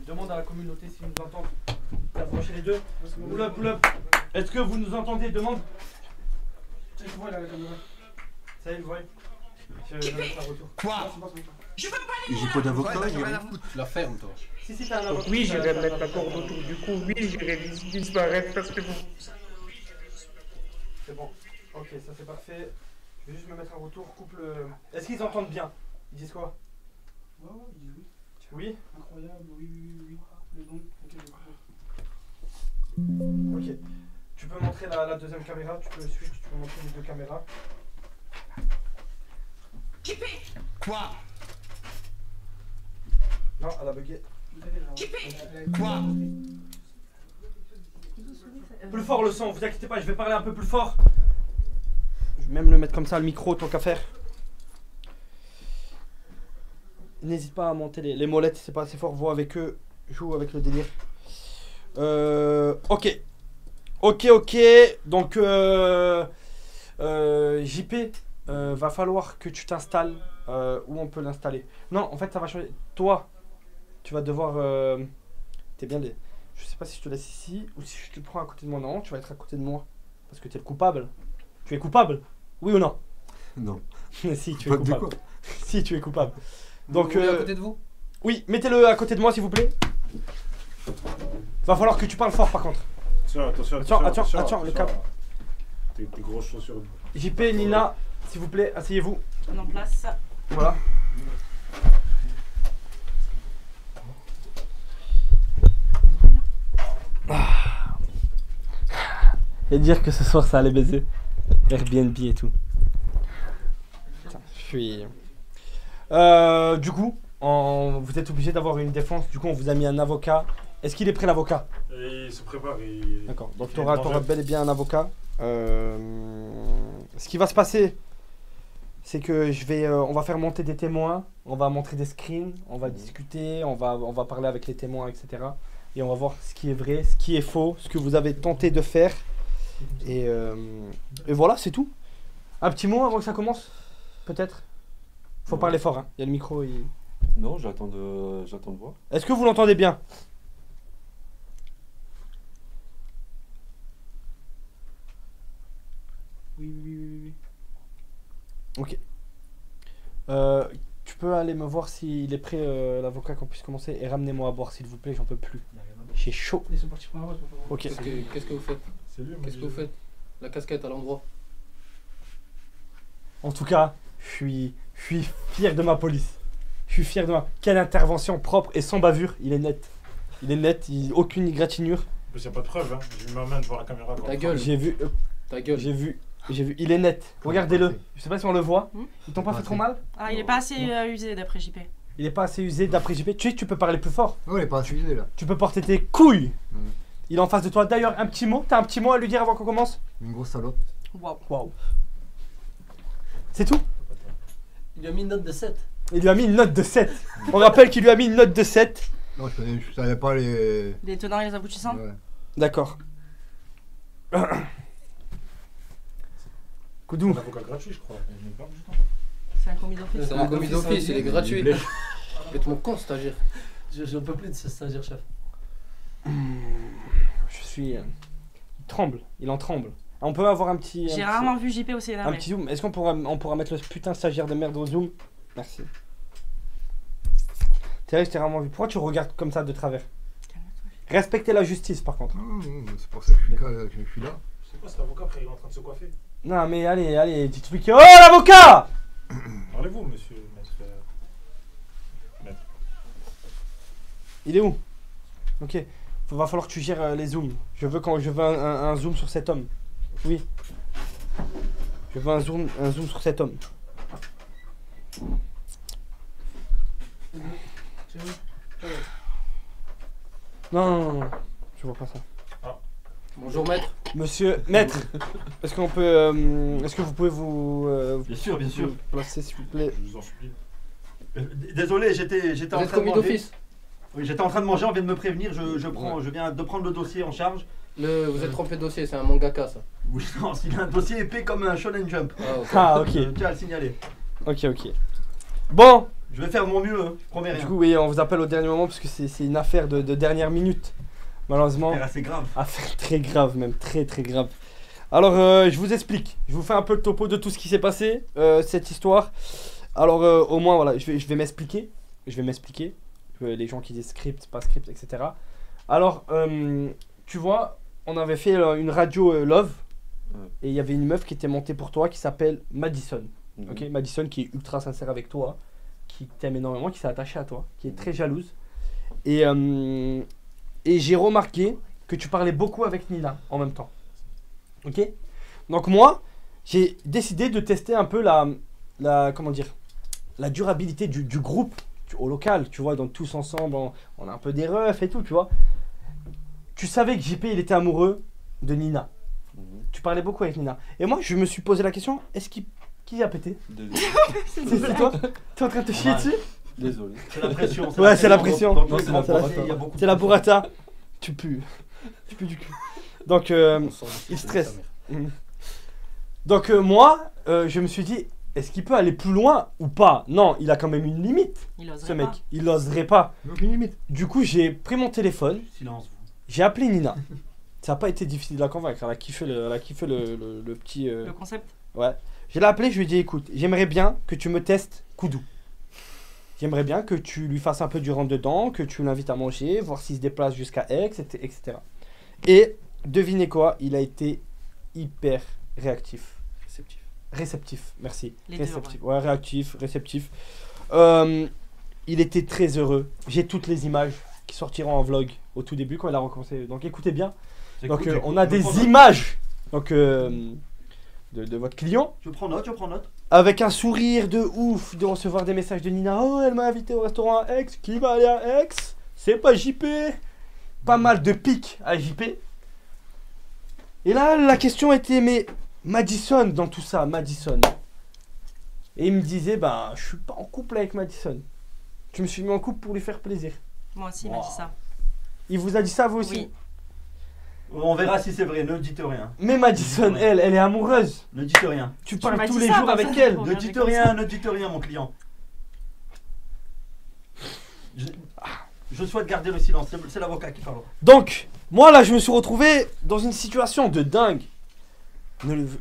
demande à la communauté s'ils nous entendent. Approchez les deux. Pull up, pull up. Est-ce que vous nous entendez? Demande. Ça y est, il voit. Je vais mettre un retour. Quoi? Je veux pas J'ai pas d'avocat, j'ai rien à foutre. Tu la fermes, toi. Si, t'as un avocat. Oui, j'irai mettre la corde autour du cou. Oui, j'irai disparaître parce que vous. C'est bon. Ok, ça c'est parfait. Je vais juste me mettre un retour. Couple. Est-ce qu'ils entendent bien? Ils disent quoi? Ouais, ils disent oui. Oui. Incroyable, oui. Le don, ok, Ok. Tu peux montrer la deuxième caméra. Tu peux switch. Tu peux montrer les deux caméras. Quoi? Non, elle a bugué. Quoi? Plus fort le son, vous inquiétez pas, je vais parler un peu plus fort. Je vais même le mettre comme ça, le micro, tant qu'à faire. N'hésite pas à monter les molettes, c'est pas assez fort, vois avec eux, joue avec le délire. Ok. Donc, JP, va falloir que tu t'installes où on peut l'installer. Non, en fait, ça va changer. Toi, tu vas devoir. T'es bien des. Je sais pas si je te laisse ici ou si je te prends à côté de moi. Non, tu vas être à côté de moi. Parce que tu es le coupable. Tu es coupable? Oui ou non? Non. Si, tu es coupable. Si, tu es coupable. Donc, à côté de vous? oui, mettez-le à côté de moi, s'il vous plaît. Va falloir que tu parles fort, par contre. Attention, le câble. Tes grosses chaussures. JP, Nina, s'il vous plaît, asseyez-vous. On en place. Voilà. Et dire que ce soir ça allait baiser. Airbnb et tout. Putain, je suis. Du coup, vous êtes obligé d'avoir une défense. Du coup, on vous a mis un avocat. Est-ce qu'il est prêt, l'avocat? Il se prépare. D'accord. Donc, tu auras bel et bien un avocat. Ce qui va se passer, c'est que on va faire monter des témoins. On va montrer des screens. On va discuter. On va parler avec les témoins, etc. Et on va voir ce qui est vrai, ce qui est faux, ce que vous avez tenté de faire. Et voilà, c'est tout. Un petit mot avant que ça commence? Peut-être? Faut parler fort, hein. Il y a le micro. Non, j'attends de voir. Est-ce que vous l'entendez bien? Oui. Ok. Tu peux aller me voir s'il est prêt, l'avocat, qu'on puisse commencer. Et ramenez-moi à boire, s'il vous plaît, j'en peux plus. J'ai chaud. Ils sont partis pour la voie, Ok. Qu'est-ce que vous faites? Qu'est-ce que vous faites? La casquette à l'endroit. En tout cas, je suis fier de ma police. Je suis fier de ma... Quelle intervention propre et sans bavure. Il est net. Aucune égratignure. Il n'y a pas de preuve, hein. J'ai mis ma main devant la caméra. Ta gueule. J'ai vu. Ta gueule. J'ai vu. Il est net. Regardez-le. Je sais pas si on le voit. Ils t'ont pas fait trop mal? Ah, il est pas assez usé d'après JP. Il est pas assez usé d'après JP. Tu peux parler plus fort. Non, il est pas assez usé là. Tu peux porter tes couilles. Il est en face de toi. D'ailleurs, un petit mot. T'as un petit mot à lui dire avant qu'on commence? Une grosse salope. Waouh. C'est tout? Il lui a mis une note de 7. Il lui a mis une note de 7. On rappelle qu'il lui a mis une note de 7. Non, je savais pas les... Les tenants et les aboutissants? Ouais. D'accord. Koudou. C'est un avocat gratuit, je crois. C'est un commis d'office. C'est un commis d'office, il est gratuit. Faites mon con, stagiaire. J'en peux plus de ce stagiaire, chef. Je suis... Il tremble. Il en tremble. On peut avoir un petit... J'ai rarement vu JP aussi énervé. Un petit zoom. Est-ce qu'on pourra mettre le putain de stagiaire de merde au zoom? Merci. C'est vrai que je t'ai rarement vu. Pourquoi tu regardes comme ça de travers? Respectez la justice, par contre. Non, c'est pour ça que je suis là. C'est quoi cet avocat, frère? Il est en train de se coiffer. Non, mais allez, dites-lui. Oh, l'avocat! Parlez-vous, monsieur. Maître. Il est où? Ok. Va falloir que tu gères les zooms. Je veux un zoom sur cet homme. Oui. Je veux un zoom sur cet homme. Non. Je vois pas ça. Bonjour maître. Monsieur, maître, est-ce qu'on peut, est-ce que vous pouvez bien sûr, vous placer s'il vous plaît? Je vous en supplie. Désolé, j'étais en Vous êtes train de commis manger. d'office? Oui, j'étais en train de manger, on vient de me prévenir, je viens de prendre le dossier en charge. Vous êtes trompé de dossier, c'est un mangaka ça. Oui, non, il a un dossier épais comme un Shonen Jump. Ah, ok. Ah, ok. Tiens à le signaler. Ok. Bon, Je vais faire de mon mieux, hein. Je promets Du rien. coup, oui, on vous appelle au dernier moment parce que c'est une affaire de dernière minute. Malheureusement, C'est assez grave. affaire très grave, même très grave. Alors, je vous explique. Je vous fais un peu le topo de tout ce qui s'est passé, cette histoire. Alors, au moins, voilà, je vais m'expliquer. Les gens qui disent script, pas script, etc. Alors, tu vois, on avait fait une radio Love. Et il y avait une meuf qui était montée pour toi qui s'appelle Madison. Ok, Madison qui est ultra sincère avec toi, qui t'aime énormément, qui s'est attachée à toi, qui est très jalouse. Et j'ai remarqué que tu parlais beaucoup avec Nina en même temps. Ok. Donc moi, j'ai décidé de tester un peu comment dire, la durabilité du groupe au local, tu vois, donc tous ensemble, on a un peu des refs et tout, tu vois. Tu savais que JP, il était amoureux de Nina. Tu parlais beaucoup avec Nina. Et moi, je me suis posé la question, qui a pété? C'est toi? T'es en train de te chier dessus? Désolé. C'est la pression. Ouais, c'est la pression. Dans tous les C'est grands la projets, pression. il y a beaucoup de C'est la pression. burrata. Tu pues du cul. Donc, il stresse. Donc moi, je me suis dit, est-ce qu'il peut aller plus loin ou pas? Non, il a quand même une limite, Il oserait ce mec. pas. Il oserait pas. Aucune limite. Du coup, j'ai pris mon téléphone, Silence. j'ai appelé Nina. Ça n'a pas été difficile de la convaincre, elle a kiffé le petit... Le concept. Ouais. Je l'ai appelé, je lui ai dit, écoute, j'aimerais bien que tu me testes Koudou. J'aimerais bien que tu lui fasses un peu du rentre-dedans, que tu l'invites à manger, voir s'il se déplace jusqu'à Aix, etc. Et devinez quoi, il a été hyper réactif. Réceptif, merci. Les deux, Réceptif, ouais, réactif, réceptif. Il était très heureux. J'ai toutes les images qui sortiront en vlog au tout début quand il a recommencé. Donc écoutez bien. Donc J'écoute, on a je des prends note. images donc, de votre client. Je prends note. Avec un sourire de ouf de recevoir des messages de Nina. Oh, elle m'a invité au restaurant à Aix. Qui va aller à Aix? C'est pas JP. Pas mal de pics à JP. Et là, la question était, mais Madison dans tout ça, Madison. Et il me disait, bah, je suis pas en couple avec Madison. Je me suis mis en couple pour lui faire plaisir. Moi aussi, il m'a dit ça. Il vous a dit ça, vous aussi? Oui. On verra si c'est vrai, ne dites rien. Mais Madison, elle est amoureuse. Ne dites rien. Tu m'as parles dit tous les ça, jours personne avec ne elle. comprend. Ne Bien, dites j'ai rien, ne dites rien, mon client. Je souhaite garder le silence, c'est l'avocat qui parle. Donc, moi là, je me suis retrouvé dans une situation de dingue.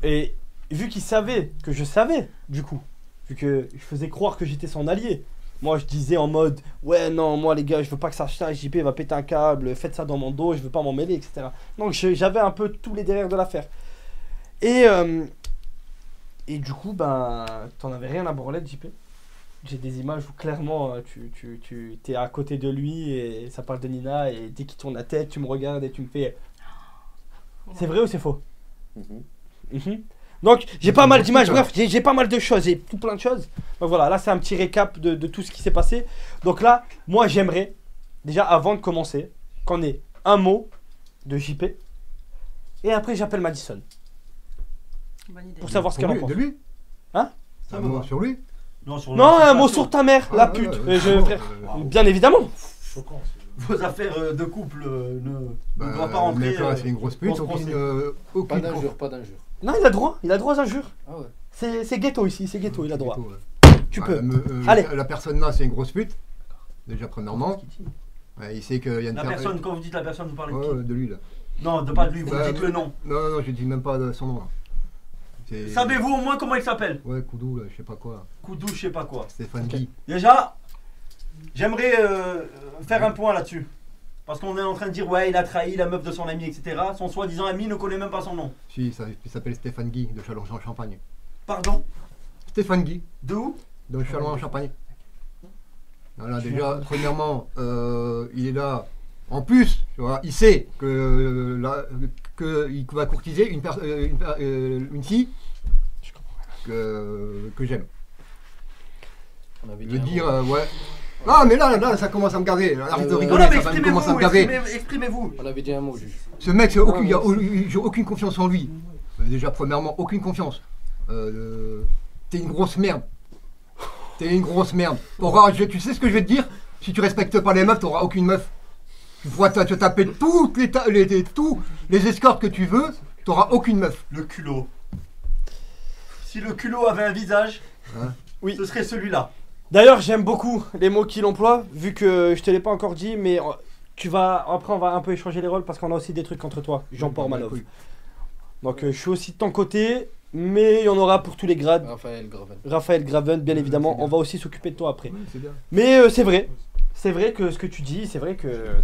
Et vu qu'il savait que je savais, du coup, vu que je faisais croire que j'étais son allié, moi je disais en mode, ouais, non, moi les gars, je veux pas que ça chien JP va péter un câble, faites ça dans mon dos, je veux pas m'en mêler, etc. Donc j'avais un peu tous les derrière de l'affaire. Et du coup, ben, t'en avais rien à branler de JP. J'ai des images où clairement tu es à côté de lui et ça parle de Nina et dès qu'il tourne la tête, tu me regardes et tu me fais... C'est vrai ou c'est faux? Mhm. Donc j'ai pas mal d'images, bref, j'ai pas mal de choses, j'ai tout plein de choses. Donc voilà, là c'est un petit récap de tout ce qui s'est passé. Donc là, moi j'aimerais, déjà avant de commencer, qu'on ait un mot de JP et après j'appelle Madison Bonne idée. pour savoir ce qu'elle en pense. De lui. Hein? Un mot sur lui. Non, sur Non, la un mot situation. sur ta mère, Ah, la ouais, pute. ouais, Frère, bien évidemment. Choquant. Vos affaires de couple ne Bah, doivent pas rentrer. mec, là, c'est une grosse pute, on se aucune, procède. aucune Pas d'injure, pas d'injure. Non, il a droit aux injures. Ah ouais. C'est ghetto ici, c'est ghetto, il a droit. Ouais. Tu Bah, peux. me- Allez. La personne là, c'est une grosse pute. Déjà, premièrement. Ouais, il sait qu'il y a une La personne, quand vous dites la personne, vous parlez de qui? Ouais, de lui là. Non, pas de lui, vous Bah, dites le nom. Non, je dis même pas son nom là. C'est- Savez-vous au moins comment il s'appelle? Ouais, Koudou, là, je sais pas quoi. Koudou, je sais pas quoi. Stéphane Ok. Guy. Déjà, j'aimerais faire un point là-dessus. Parce qu'on est en train de dire, ouais, il a trahi la meuf de son ami, etc. Son soi-disant ami ne connaît même pas son nom. Si, il s'appelle Stéphane Guy de Châlons-en-Champagne. Pardon? Stéphane Guy De où? de Châlons-en-Champagne. Voilà, déjà, premièrement, il est là. En plus, tu vois, il sait que il va courtiser une fille que j'aime. On avait Je dit veux un dire, mot. ouais. Ah, mais là, ça commence à me garder. Arrête de Ouais, rigoler, Non, mais ça va commencer à me garder. exprimez-vous. On avait dit un mot, juge. Ce mec, j'ai aucune confiance en lui. Déjà, premièrement, aucune confiance. T'es une grosse merde. T'es une grosse merde. Tu sais ce que je vais te dire? Si tu respectes pas les meufs, t'auras aucune meuf. Tu pourras te taper tous les escortes que tu veux, t'auras aucune meuf. Le culot. Si le culot avait un visage, Hein? Oui. ce serait celui-là. D'ailleurs, j'aime beaucoup les mots qu'il emploie, vu que je te l'ai pas encore dit, mais après on va un peu échanger les rôles parce qu'on a aussi des trucs contre toi, Jean Portmanov. Oui. Donc je suis aussi de ton côté, mais il y en aura pour tous les grades. Raphaël Graven. Raphaël Graven, bien évidemment, c'est bien. on va aussi s'occuper de toi après. Oui, c'est bien. Mais c'est vrai que ce que tu dis, c'est vrai que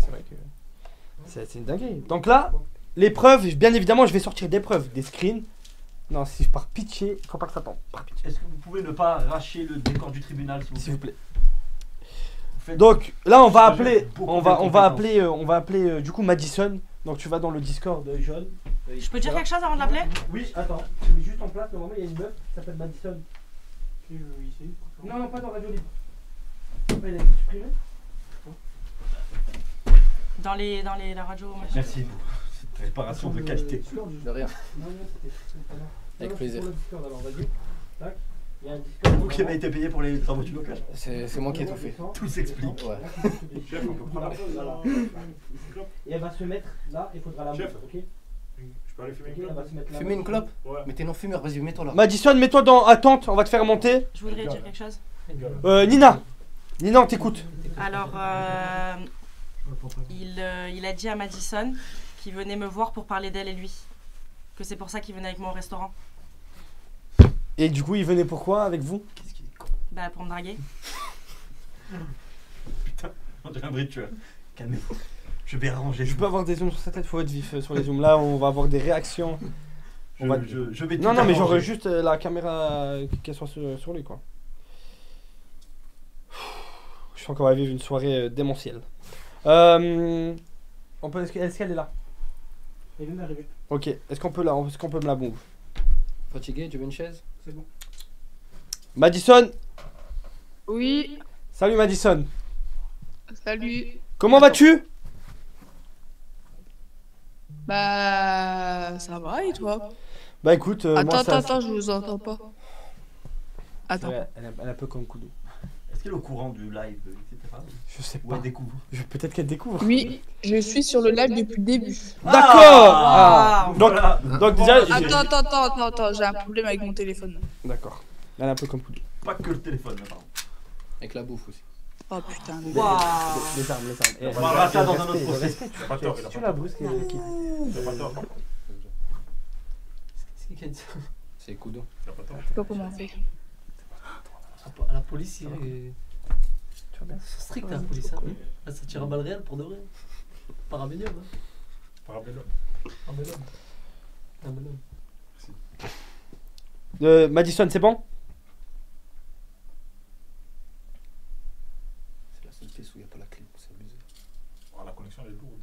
c'est une dinguerie. Donc là, les preuves, bien évidemment, je vais sortir des preuves, des screens. Non, si je pars pitcher, faut pas que ça tombe. Par pitcher. Est-ce que vous pouvez ne pas arracher le décor du tribunal, s'il vous plaît? S'il vous plaît. Donc là, on va appeler, Beaucoup on de va compétences. appeler du coup Madison. Donc tu vas dans le Discord jaune. Je peux dire quelque chose avant de l'appeler? Oui, attends, tu mets juste en place. Normalement, il y a une meuf qui s'appelle Madison. Ici. Non, pas dans Radio Libre. Elle a été supprimée. Dans la radio, machin. Merci pour cette préparation de qualité. De rien. Non, c'était pas là. Avec Non, plaisir. c'est pour le Discord, alors vas-y. Tac. Il y a un Discord. Vous qui avez été payé pour les travaux du local. C'est moi qui ai tout fait. Tout s'explique. Ouais. Chef, on peut prendre la Voilà. Et elle va se mettre là, il faudra la Chef. mettre, ok? Je peux aller fumer Ok, une elle clope? va se mettre là. Fumer une clope? Ouais. Mais t'es non fumeur, vas-y, mets-toi là. Madison, mets-toi dans attente, on va te faire monter. Je voudrais dire quelque chose. Nina, on t'écoute. Alors, il a dit à Madison qu'il venait me voir pour parler d'elle et lui. Que c'est pour ça qu'il venait avec moi au restaurant. Et du coup, il venait pourquoi avec vous? Qu'est-ce qu'il est con. Bah, pour me draguer. Putain, on dirait un bruit de tueur. Calmez-vous. Je vais arranger. Je peux avoir des zooms sur sa tête, faut être vif sur les zooms. Là, on va avoir des réactions. Je vais tout Non, mais genre arranger. juste la caméra qu'elle soit sur lui, quoi. Je sens qu'on va vivre une soirée démentielle. Est-ce qu'elle est là? Elle vient d'arriver. Ok, est-ce qu'on peut me la move? Fatigué, tu veux une chaise? C'est bon. Madison! Oui, Salut Madison! salut. Comment vas-tu? Bah, ça va et toi? Bah écoute, moi ça... Attends, je vous entends pas. Attends. Ouais, elle est un peu comme Koudou. Est-ce qu'elle est au courant du live, etc. Je sais Ou pas. elle découvre? Peut-être qu'elle découvre. Oui, je suis sur le live depuis le début. D'accord! Ah. Donc, Voilà. donc déjà... Attends, j'ai un problème avec mon téléphone. D'accord. Elle est un peu comme Koudou. Pas que le téléphone, pardon. Avec la bouffe aussi. Oh putain, Waouh. Les armes. On parlera ça dans un autre Respect, procès. respect. Il a pas tort, il a Tu pas la tort. brusques qui... Il a pas tort. C'est qui a dit ça? C'est Kudo. Il a pas tort. je sais pas comment on fait. À la police, il est. Tu vas bien? C'est strict la police. Hein. Là, ça tire à balles réelles pour de vrai. Parabélium. Hein. Parabellum. Parabélium. Parabélium. Madison, c'est bon? C'est la seule pièce où il n'y a pas la clé. C'est abusé. Oh, la connexion elle est lourde.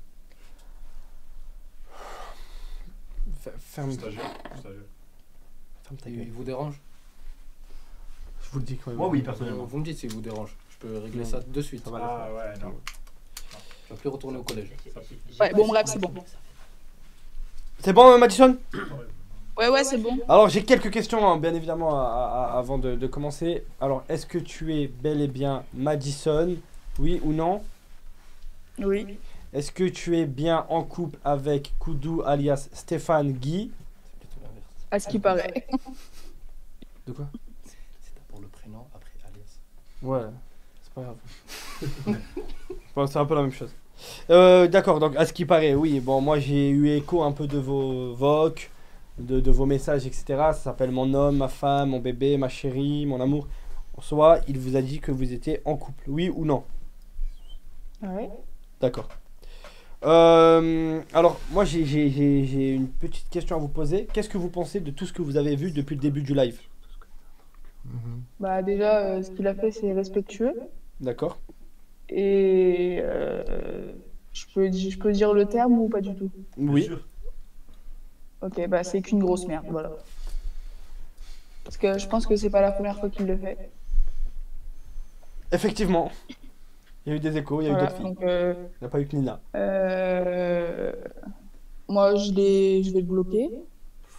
Ferme ta Stagiaire. gueule. Il vous dérange? Je vous le dis quand même. Moi, oui, personnellement. Vous me dites s'il vous dérange. Je peux régler Non. ça de suite. Ça va le Ah faire. ouais, non. Je vais plus retourner au collège. Ça pique. Ouais, bon, bref, c'est bon. C'est bon, Madison? Ouais, c'est bon. Alors, j'ai quelques questions, hein, bien évidemment, avant de commencer. Alors, est-ce que tu es bel et bien Madison? Oui ou non? Oui. Est-ce que tu es bien en couple avec Koudou alias Stéphane Guy? C'est plutôt l'inverse. À ce qui paraît. De quoi? C'est d'abord le prénom, après alias. Ouais, c'est pas grave. Bon, c'est un peu la même chose. D'accord, donc à ce qui paraît, oui, bon, moi j'ai eu écho un peu de vos vocs, de vos messages, etc. Ça s'appelle mon homme, ma femme, mon bébé, ma chérie, mon amour. En soi, il vous a dit que vous étiez en couple, oui ou non? Ouais. D'accord. Alors, moi j'ai une petite question à vous poser. Qu'est-ce que vous pensez de tout ce que vous avez vu depuis le début du live? Bah, déjà, ce qu'il a fait, c'est respectueux. D'accord. Et je peux dire le terme ou pas du tout? Oui. Bien sûr. Ok, bah, c'est qu'une grosse merde, voilà. Parce que je pense que c'est pas la première fois qu'il le fait. Effectivement. Il y a eu des échos, il y a eu Voilà, d'autres filles. donc, Il n'y a pas eu que Nina. moi, je vais le bloquer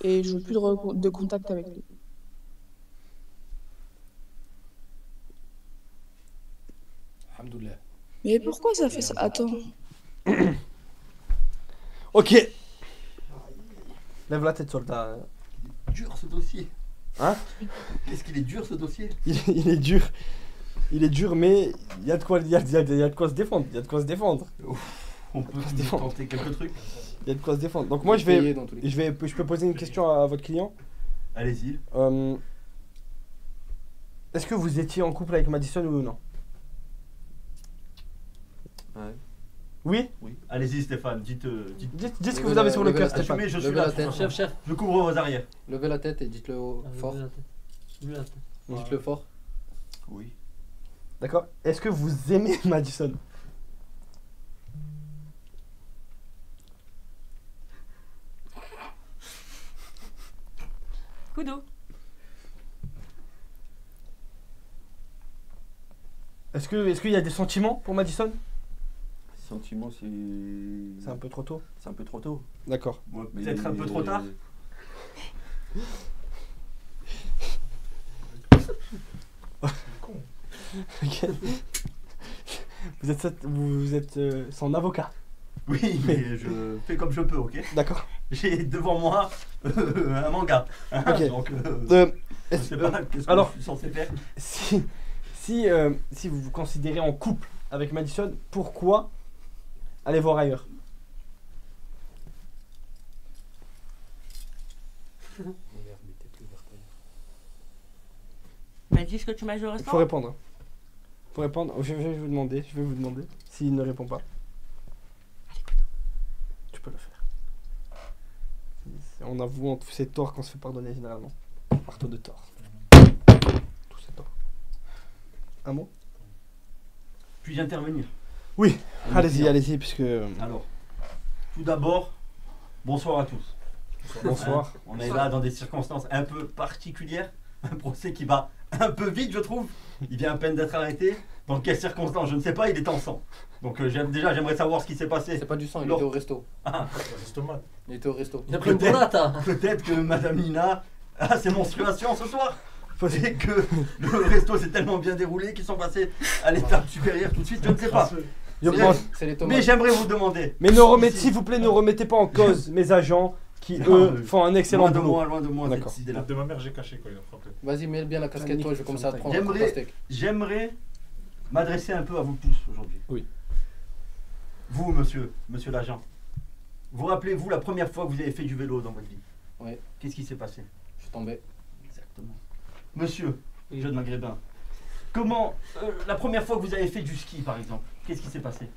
et je veux plus de contact avec lui. Alhamdoulilah. Mais pourquoi ça fait ça? Attends. Ok. Lève la tête, soldat. Dur ce dossier. Hein? Qu'est-ce qu'il est dur ce dossier? Il est dur. Il est dur, mais il y a de quoi, il y a de quoi se défendre. Il y a de quoi se défendre. On peut se défendre. tenter quelques trucs. Il y a de quoi se défendre. Donc moi, je peux poser une question à votre client. Allez-y. Est-ce que vous étiez en couple avec Madison ou non? Ouais. Oui? Oui. Allez-y Stéphane, dites ce que vous avez sur le cœur, Stéphane. Assumez, je suis Levez là. la tête. Chef. Je couvre vos arrières. Levez la tête et dites-le fort. Levez la tête. Dites-le fort. Oui. D'accord. Est-ce que vous aimez Madison? Koudou. Est-ce qu'il y a des sentiments pour Madison? Sentiment, c'est un peu trop tôt. C'est un peu trop tôt. D'accord. Ouais, peut-être un peu trop tard. Ok. Vous êtes son avocat. Oui, mais je fais comme je peux, ok? D'accord. J'ai devant moi un manga. Ok. Donc, je sais pas qu'est-ce que alors, je suis censé faire. Si vous vous considérez en couple avec Madison, pourquoi aller voir ailleurs? Bah dis ce que tu m'as joué au Il restaurant. faut répondre. Hein. Faut répondre. Je vais vous demander. S'il ne répond pas. Tu peux le faire. On avoue entre tous ces torts qu'on se fait pardonner généralement. Marteau de tort. Tous ces torts. Un mot? Puis-je intervenir? Oui. Allez-y, puisque. Alors, tout d'abord, bonsoir à tous. Bonsoir. On est là dans des circonstances un peu particulières. Un procès qui va un peu vite, je trouve. Il vient à peine d'être arrêté. Dans quelles circonstances, je ne sais pas, il est en sang. Donc j'aimerais savoir ce qui s'est passé. C'est pas du sang, il était au resto. Ah. Il était au resto. Il a pris une bonata. Peut-être que Madame Nina a ses menstruations ce soir. Et que le resto s'est tellement bien déroulé qu'ils sont passés à l'étape supérieure tout de suite, je ne sais pas. C'est les tomates. Mais j'aimerais vous demander. Mais s'il vous plaît, ne remettez pas en cause mes agents qui, eux, font un excellent boulot. Loin de moi, d'accord. cette idée-là. De ma mère, j'ai caché quand il a frappé. Vas-y, mets bien la casquette, toi, je vais commencer à te prendre un pastèque. J'aimerais m'adresser un peu à vous tous aujourd'hui. Oui. Vous, monsieur l'agent, vous rappelez-vous la première fois que vous avez fait du vélo dans votre vie? Oui. Qu'est-ce qui s'est passé? Je suis tombé. Exactement. Monsieur, jeune maghrébin, comment, la première fois que vous avez fait du ski par exemple, qu'est-ce qui s'est passé?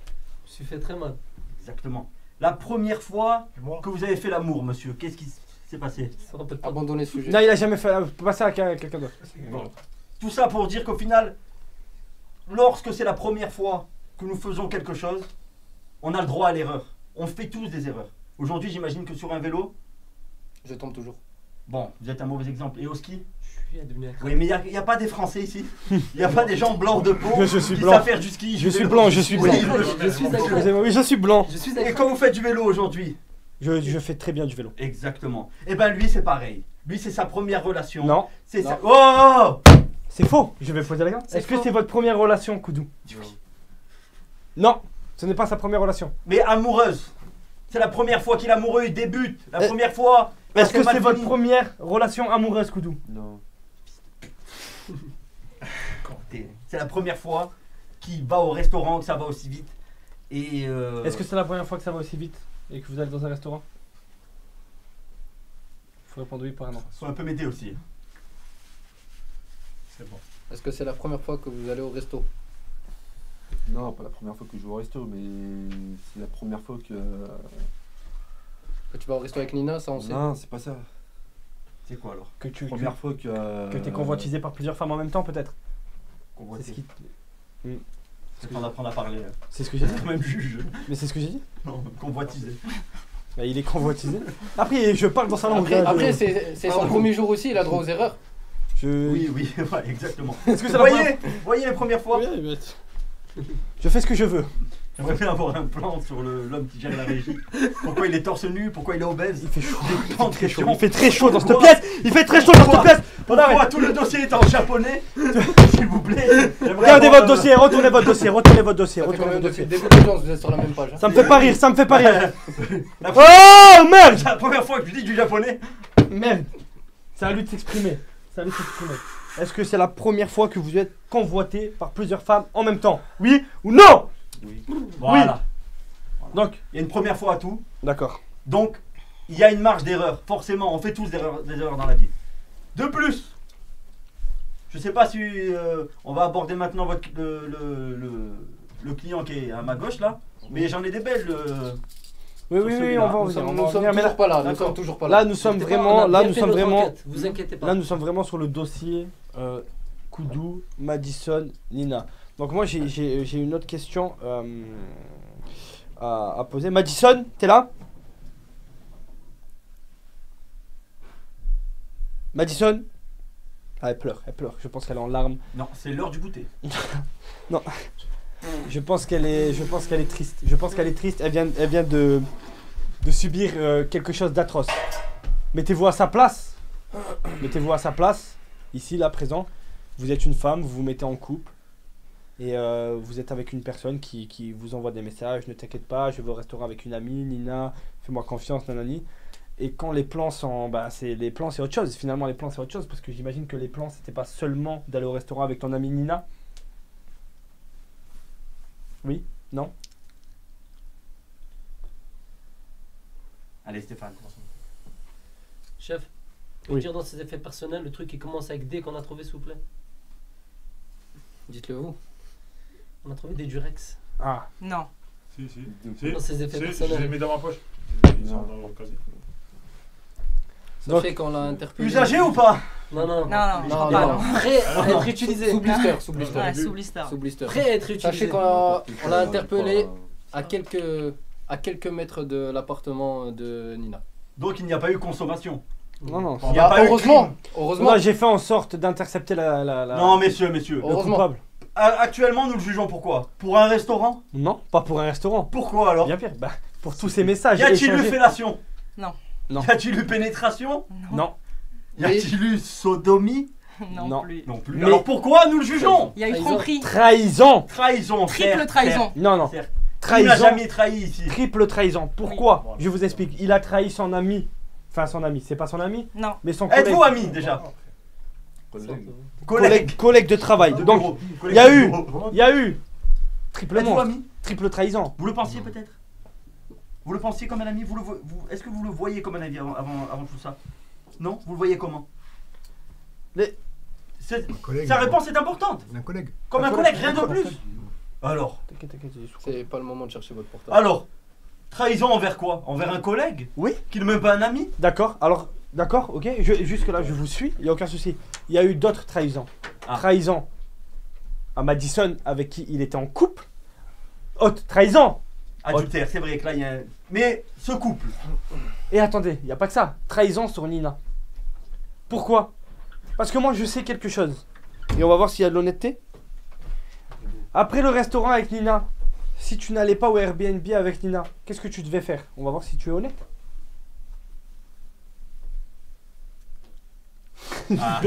Je me suis fait très mal. Exactement. La première fois que vous avez fait l'amour, monsieur, qu'est-ce qui s'est passé? Abandonner ce sujet. Non, il a jamais fait. Passer à quelqu'un d'autre. Bon. Tout ça pour dire qu'au final, lorsque c'est la première fois que nous faisons quelque chose, on a le droit à l'erreur. On fait tous des erreurs. Aujourd'hui, j'imagine que sur un vélo, je tombe toujours. Bon, vous êtes un mauvais exemple. Et au ski? Je suis devenu un Oui, mais il n'y a pas des Français ici. Il n'y a pas des gens blancs de peau Je suis qui blanc. savent faire du ski. Je suis blanc. Oui, Je suis d'accord. Oui, je suis blanc. Et quand vous faites du vélo aujourd'hui? Je fais très bien du vélo. Exactement. Et ben lui, c'est pareil. Lui, c'est sa première relation. Non. C'est ça. Oh! C'est faux. Je vais poser la question. Est-ce que c'est votre première relation, Koudou? Non. Ce n'est pas sa première relation. Mais amoureuse. C'est la première fois qu'il est amoureux, il débute. La première fois. Est-ce que c'est votre première relation amoureuse, Koudou? Non. C'est la première fois qu'il va au restaurant, que ça va aussi vite. Et Est-ce que c'est la première fois que ça va aussi vite et que vous allez dans un restaurant? Il faut répondre oui par un non. Faut un peu m'aider aussi. C'est bon. Est-ce que c'est la première fois que vous allez au resto? Non, pas la première fois que je vais au resto, mais c'est la première fois que... Que tu vas au resto avec Nina, ça on sait. Non, c'est pas ça. C'est quoi alors? Que tu Première fois que... que t'es convoitisé par plusieurs femmes en même temps, peut-être. Convoité. C'est ce qui. C'est qu'on apprend à parler. C'est ce que j'ai dit. Quand même juge. Mais c'est ce que j'ai dit. Non, convoitisé. Bah, il est convoitisé. Après, je parle dans sa langue. Après c'est son premier jour aussi, il a droit aux erreurs. Oui, ouais, exactement. Est-ce que c'est voyez les premières fois? Oui, je fais ce que je veux. J'aimerais bien avoir un plan sur l'homme qui gère la régie. Pourquoi il est torse nu? Pourquoi il est obèse? Il fait chaud. Il fait très chaud dans cette pièce. Il fait très chaud dans cette pièce. Pourquoi tout le dossier est en japonais? S'il vous plaît. Regardez votre dossier, retournez votre dossier, retournez votre dossier, retournez votre dossier. Début d'audience, vous êtes sur la même page. Ça me fait pas rire, ça me fait pas rire. Oh merde! C'est la première fois que je dis du japonais. Merde. C'est à lui de s'exprimer. C'est à lui de s'exprimer. est-ce que c'est la première fois que vous êtes convoité par plusieurs femmes en même temps? Oui ou non? Oui. Voilà. Donc, il y a une première fois à tout. D'accord. Donc, il y a une marge d'erreur. Forcément, on fait tous des erreurs dans la vie. De plus, je sais pas si on va aborder maintenant le client qui est à ma gauche là, mais j'en ai des belles. Oui, on va en venir. Nous sommes toujours pas là. Nous sommes toujours pas là. Là, nous sommes vraiment. Vous inquiétez pas. Là, nous sommes vraiment sur le dossier Koudou, Madison, Nina. Donc moi, j'ai une autre question à poser. Madison, t'es là? Madison? Ah, elle pleure. Je pense qu'elle est en larmes. Non, c'est l'heure du goûter. Non. Je pense qu'elle est triste. Je pense qu'elle est triste. Elle vient de subir quelque chose d'atroce. Mettez-vous à sa place. Mettez-vous à sa place. Ici, là, présent. Vous êtes une femme, vous vous mettez en couple. Et vous êtes avec une personne qui vous envoie des messages. Ne t'inquiète pas, je vais au restaurant avec une amie, Nina, fais-moi confiance, nanani. Et quand les plans sont... les plans, c'est autre chose. Finalement, les plans, c'est autre chose. Parce que j'imagine que les plans, c'était pas seulement d'aller au restaurant avec ton amie Nina. Oui? Non? Allez, Stéphane. Chef, vous dire dans ses effets personnels, le truc qui commence avec D qu'on a trouvé, s'il vous plaît? Dites-le vous. On a trouvé des Durex. Ah. Non. Si. Dans ses effets Je personnels. les mets dans ma poche. Ils sont dans le casier. Ça fait qu'on l'a interpellé. Usagé ou pas? Non, je crois pas, non. Prêt à être utilisé. Sous blister. Ouais, sous blister. Sous blister. Prêt à être utilisé. Sachez qu'on l'a interpellé à quelques mètres de l'appartement de Nina. Donc il n'y a pas eu consommation. Non. Il n'y a pas eu crime. Heureusement. Moi, j'ai fait en sorte d'intercepter la... Non, messieurs. Le coupable. Actuellement, nous le jugeons pourquoi? Pour un restaurant? Non, pas pour un restaurant. Pourquoi alors? Bien pire. Pour tous ces messages. Y a-t-il eu échangés. fellation? Non. Y a-t-il eu pénétration? Non. Y a-t-il eu sodomie? Non plus. Non plus. Mais- Alors pourquoi nous le jugeons? Il y a eu tromperie. Trahison. Trahison. Triple certes, trahison. certes, Non. certes. Qui Trahison. n'a jamais trahi ici? Triple trahison. Pourquoi? Je vous explique. Il a trahi son ami. Enfin, son ami. C'est pas son ami, Non. mais son collègue. Êtes-vous amis déjà? Collègue de travail. Donc, il y a eu Êtes-vous triplement. amis? Triple trahison. Vous le pensiez peut-être? Vous le pensiez comme un ami? Est-ce que vous le voyez comme un ami avant tout ça? Non? Vous le voyez comment? Sa réponse est importante. Un collègue. Comme un collègue, rien de plus. Alors? T'inquiète. C'est pas le moment de chercher votre portable. Alors? Trahison envers quoi? Envers un collègue? Oui. Qui n'est même pas un ami? D'accord. Alors, d'accord, ok. Jusque là, je vous suis. Il n'y a aucun souci. Il y a eu d'autres trahisons. Ah. Trahison à Madison avec qui il était en couple. Haute trahison. Adultère, c'est vrai que là il y a un... Mais ce couple. Et attendez, il n'y a pas que ça. Trahison sur Nina. Pourquoi? Parce que moi, je sais quelque chose. Et on va voir s'il y a de l'honnêteté. Après le restaurant avec Nina, si tu n'allais pas au Airbnb avec Nina, qu'est-ce que tu devais faire? On va voir si tu es honnête. Ah,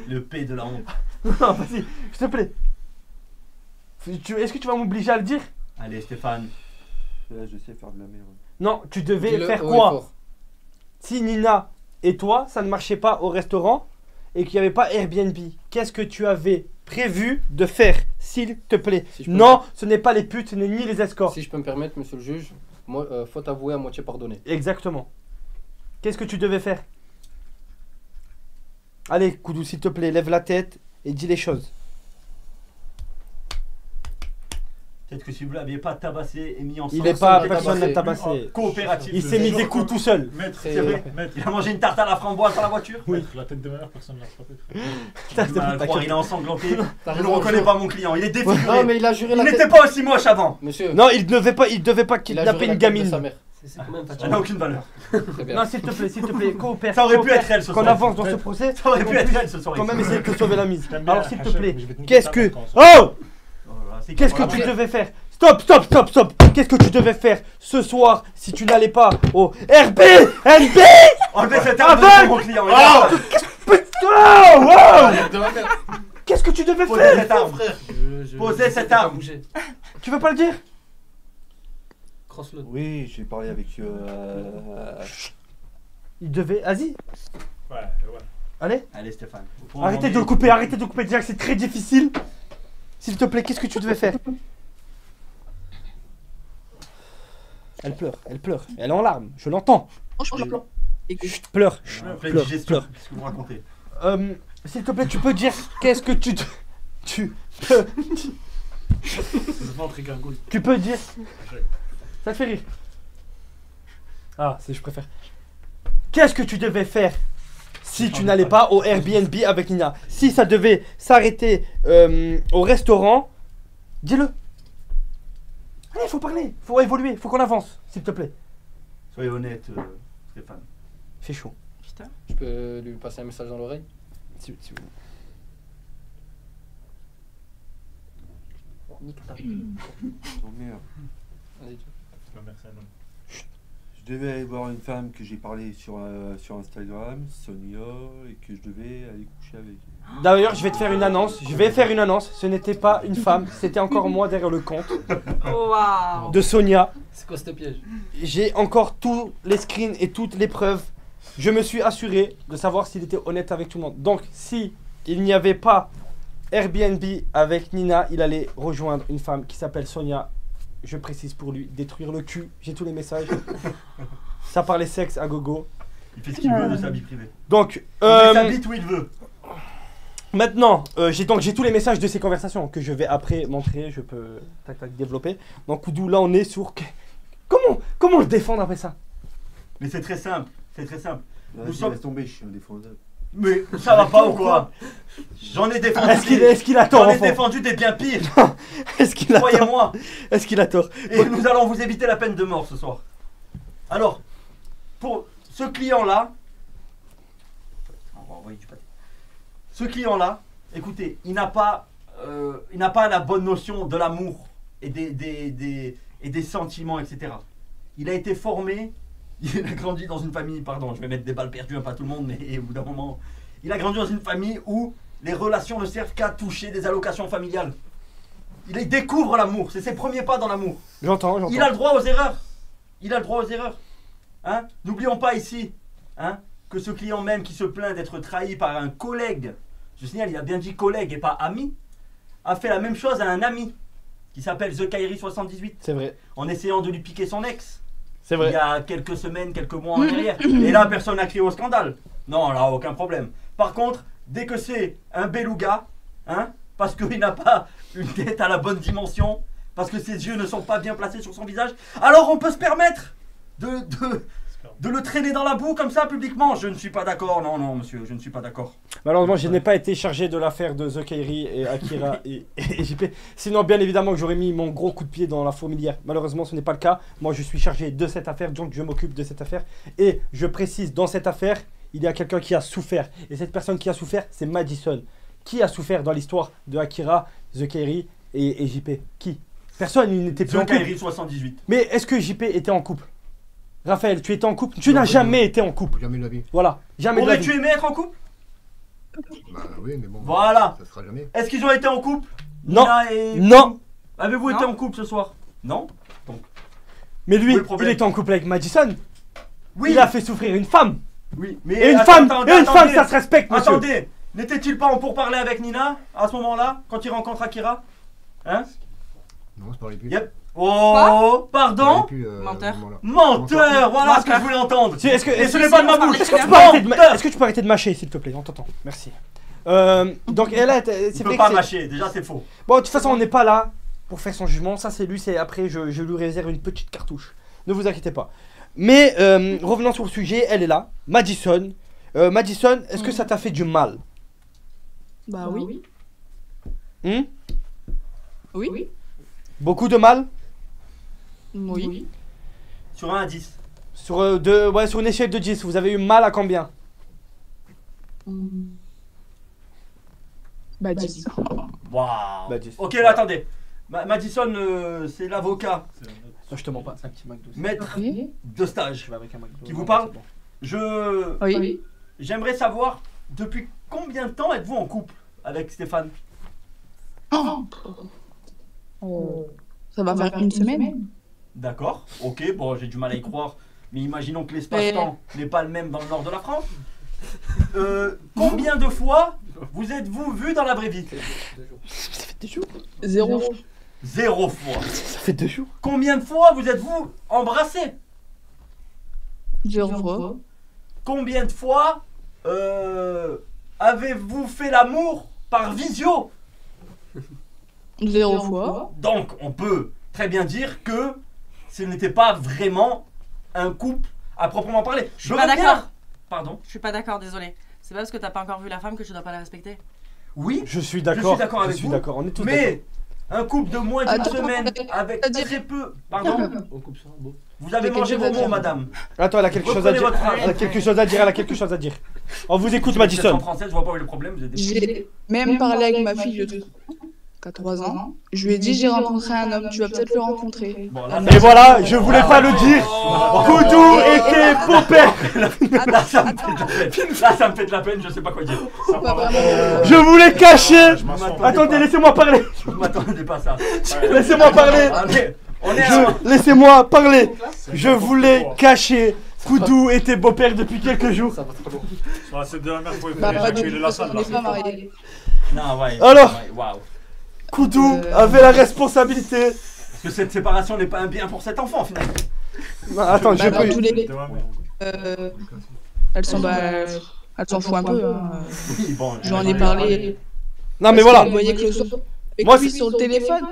le P de la honte. Non, vas-y, s'il te plaît. Est-ce que tu vas m'obliger à le dire? Allez Stéphane. Là, je sais faire de la merde. Non, tu devais Dis-le faire haut et quoi? fort. Si Nina et toi, ça ne marchait pas au restaurant et qu'il n'y avait pas Airbnb, qu'est-ce que tu avais prévu de faire, s'il te plaît? Si je peux Non, ce n'est pas les putes, ce n'est ni les escorts. Si je peux me permettre, monsieur le juge, moi, faute avouée à moitié pardonnée. Exactement. Qu'est-ce que tu devais faire? Allez, Koudou, s'il te plaît, lève la tête et dis les choses. Peut-être que si vous ne l'aviez pas tabassé et mis ensemble. Il n'est pas, personne personne n'a n'a tabassé. Coopératif. Il s'est mis des coups tout seul. Maître, C'est vrai. Il a mangé une tarte à la framboise dans la voiture. Oui. La tête de ma mère, personne ne l'a frappé. Tu vas le croire, il est ensanglanté. T'as Je ne raison, reconnais je- pas mon client, il est défiguré. Non, mais il a juré Il la n'était tête. pas aussi moche avant. Monsieur, Non, il devait pas il a juré kidnapper la une tête de sa gamine. mère. C'est quand même Ça n'a aucune valeur. Très bien. Non, s'il te plaît, coopère. Ça aurait pu coopère. être elle ce Qu'on soir. avance dans ce procès. Ça aurait pu être elle ce soir. Quand même essayer de sauver la mise. T'aimes bien Alors, s'il te Hachem, plaît, mais je vais te niquer qu'est-ce ta que... mère quand ça. Oh! Qu'est-ce que tu Après- devais faire? Stop! Qu'est-ce que tu devais faire ce soir si tu n'allais pas au Airbnb? Enlevez cette arme Aveugle. de mon client. Putain! Wow! Qu'est-ce que tu devais Posez faire? cette arme. Posez cette arme. Tu veux pas le dire? Cross-le. Oui, j'ai parlé avec. Il devait... Vas-y. Ouais. Allez. Allez, Stéphane. Arrêtez de le couper, arrêtez de le couper. Déjà que c'est très difficile. S'il te plaît, qu'est-ce que tu devais faire? Elle pleure, elle pleure. Elle est en larmes, je l'entends. Chut, pleure. Chut, Pleine pleure, digestion, pleure. qu'est-ce que vous racontez? S'il te plaît, tu peux dire qu'est-ce que tu peux. Tu peux dire. Ça te fait rire. Ah, je préfère. Qu'est-ce que tu devais faire si tu n'allais pas au Airbnb avec Nina? Si ça devait s'arrêter au restaurant, dis-le. Allez, faut parler, faut évoluer, faut qu'on avance, s'il te plaît. Soyez honnête, Stéphane. Fais chaud. Putain. Je peux lui passer un message dans l'oreille? Si vous... Oh merde. Vas-y. Je devais aller voir une femme que j'ai parlé sur Instagram, Sonia, et que je devais aller coucher avec elle. D'ailleurs, je vais te faire une annonce. Je vais faire une annonce. Ce n'était pas une femme, c'était encore moi derrière le compte Waouh. de Sonia. C'est quoi ce piège? J'ai encore tous les screens et toutes les preuves. Je me suis assuré de savoir s'il était honnête avec tout le monde. Donc, si il n'y avait pas Airbnb avec Nina, il allait rejoindre une femme qui s'appelle Sonia. Je précise pour lui, détruire le cul. J'ai tous les messages. Ça parlait sexe à gogo. Il fait ce qu'il veut de sa vie privée. Donc, il met sa bite où il veut. Maintenant, j'ai tous les messages de ces conversations que je vais après montrer. Je peux tac tac développer. Donc, Koudou, là, on est sur. Comment le défendre après ça? Mais c'est très simple. C'est très simple. Nous sommes tombés, je suis indéfendable. Mais ça va pas ou quoi? J'en ai défendu. Est-ce qu'il a tort? J'en ai défendu des bien pires. Est-ce qu'il a tort? Croyez-moi. Est-ce qu'il a tort? Et nous allons vous éviter la peine de mort ce soir. Alors, pour ce client-là, on va envoyer du pâté. Ce client-là, écoutez, il n'a pas la bonne notion de l'amour et des sentiments, etc. Il a été formé. Il a grandi dans une famille, pardon, je vais mettre des balles perdues, pas tout le monde, mais au bout d'un moment, il a grandi dans une famille où les relations ne servent qu'à toucher des allocations familiales. Il découvre l'amour, c'est ses premiers pas dans l'amour. J'entends. Il a le droit aux erreurs. Il a le droit aux erreurs. Hein? N'oublions pas ici que ce client même qui se plaint d'être trahi par un collègue, je signale, il a bien dit collègue et pas ami, a fait la même chose à un ami qui s'appelle The Kairi 78. C'est vrai. En essayant de lui piquer son ex. C'est vrai. Il y a quelques semaines, quelques mois en arrière. Et là, personne n'a crié au scandale. Non, là, aucun problème. Par contre, dès que c'est un beluga, parce qu'il n'a pas une tête à la bonne dimension, parce que ses yeux ne sont pas bien placés sur son visage, alors on peut se permettre de le traîner dans la boue comme ça publiquement. Je ne suis pas d'accord. Non, monsieur, je ne suis pas d'accord. Malheureusement, je n'ai pas été chargé de l'affaire de The Kairi et Akira et JP. Sinon, bien évidemment, que j'aurais mis mon gros coup de pied dans la fourmilière. Malheureusement, ce n'est pas le cas. Moi, je suis chargé de cette affaire, donc je m'occupe de cette affaire. Et je précise, dans cette affaire, il y a quelqu'un qui a souffert. Et cette personne qui a souffert, c'est Madison. Qui a souffert dans l'histoire de Akira, The Kairi et JP? Qui? Personne, il n'était plus en The couple. Kairi 78. Mais est-ce que JP était en couple? Raphaël, tu étais en couple? Tu n'as jamais été en couple. Jamais de la vie. Voilà, jamais de la vie. Aurais-tu aimé être en couple? Bah oui, mais bon. Voilà. Ça sera jamais. Est-ce qu'ils ont été en couple? Non. Nina et... Non. Avez-vous été en couple ce soir? Non. Donc. Mais lui, Où est le problème? il était en couple avec Madison. Oui. Il a fait souffrir une femme. Oui, mais Et une attendez, femme, ça se respecte, monsieur. Attendez, n'était-il pas en pourparlers avec Nina à ce moment-là, quand il rencontre Akira? Hein? Non, c'est pas les plus. Yep. Oh, pardon? Menteur. Menteur, voilà ce que je voulais entendre. Et ce n'est pas de ma bouche. Est-ce que tu peux arrêter de mâcher, s'il te plaît? On t'entend. Merci. Donc, elle a. Il C'est peut vrai pas que mâcher, déjà c'est faux. Bon, de toute façon, on n'est pas là pour faire son jugement. Ça, c'est lui. C'est après, je lui réserve une petite cartouche. Ne vous inquiétez pas. Mais revenons sur le sujet. Elle est là. Madison. Madison, est-ce que ça t'a fait du mal? Bah oui. Oui. Beaucoup de mal? Oui. Sur 1 à 10. Sur une échelle de 10, vous avez eu mal à combien? Bah 10. Waouh. Bah, 10. Ok, là, attendez. Madison, c'est l'avocat. Non, je te mens pas, c'est un petit McDo. Maître Oui. de stage Je vais avec un McDo. qui vous Non, parle. c'est bon. Oui. J'aimerais savoir depuis combien de temps êtes-vous en couple avec Stéphane? Ça va faire une semaine. D'accord, ok, bon j'ai du mal à y croire, mais imaginons que l'espace-temps n'est pas le même dans le nord de la France. Combien de fois vous êtes-vous vu dans la vraie vie? Ça fait 2 jours. 0. 0 fois. Ça fait 2 jours. Combien de fois vous êtes-vous embrassé? 0 fois. Combien de fois avez-vous fait l'amour par visio? 0 fois. Donc on peut très bien dire que ce n'était pas vraiment un couple à proprement parler. Je suis pas reviens- d'accord. Pardon. Je suis pas d'accord, désolé. C'est pas parce que t'as pas encore vu la femme que tu dois pas la respecter. Oui, Je suis d'accord. avec vous. D'accord. On est tous d'accord. mais un couple de moins d'une Attends, semaine avec très peu... Pardon. On coupe ça, bon. Vous avez Mais mangé quelque vos chose à mots, dire. madame. Attends, elle a quelque chose à Reprenez dire. votre phrase. Elle a quelque chose à dire. Elle a quelque chose à dire. On vous écoute, En Madison. français, je vois pas où est le problème. Vous êtes des... J'ai même parlé avec ma fille de 3 ans, qui a 3 ans. Je lui ai dit j'ai rencontré un homme, tu vas peut-être le rencontrer. Bon, là, Et voilà, je voulais pas le dire. Koudou était beau-père. là, ça me fait de la peine. Là, ça me fait de la peine. Je sais pas quoi dire. Ça Pas part. vraiment. Je voulais cacher. Je m'assois. Attendez, laissez-moi parler. Je m'attendais pas à ça. Laissez-moi parler. Allez, on est à... Laissez-moi parler. Je voulais cacher. Koudou était beau-père depuis quelques jours. Ça va trop loin. Sur la scène de la mère, vous pouvez Bah, faire pas du éjaculer tout, la parce salle. qu'on n'est pas mariés. Non, ouais. Alors Ouais, waouh. Koudou avait la responsabilité. Parce que cette séparation n'est pas un bien pour cet enfant, finalement. Non, attends, je Bah, dans peux. tous les De ma mère. elles sont elles s'en foutent un peu. Hein. Oui, bon, J'en ai parlé. Non, mais Parce voilà. qu'elle voyait que le soir, avec Moi, lui c'est- sur le téléphone,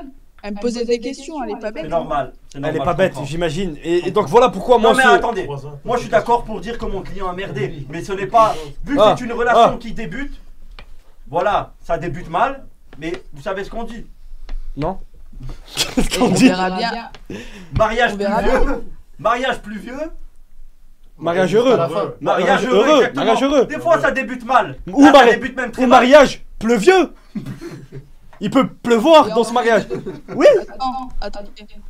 elle me posait des questions, elle est pas bête. C'est normal. Elle est pas bête, j'imagine. Et donc voilà pourquoi moi. Non, mais ce- attendez. 3 ans. Moi, je suis d'accord pour dire que mon client a merdé. Mais ce n'est pas. Vu que Ah, c'est une relation ah. qui débute, voilà, ça débute mal. Mais vous savez ce qu'on dit? Non. Qu'est-ce Et qu'on on dit? verra bien. Mariage On plus verra vieux. Mariage plus vieux. Mariage heureux. À la fin. Mariage heureux. heureux, exactement. mariage heureux. Des fois, ça débute mal. Ou Là, ça mari- débute même très Ou mal. mariage pleuvieux. Il peut pleuvoir dans ce mariage. Oui. Attends.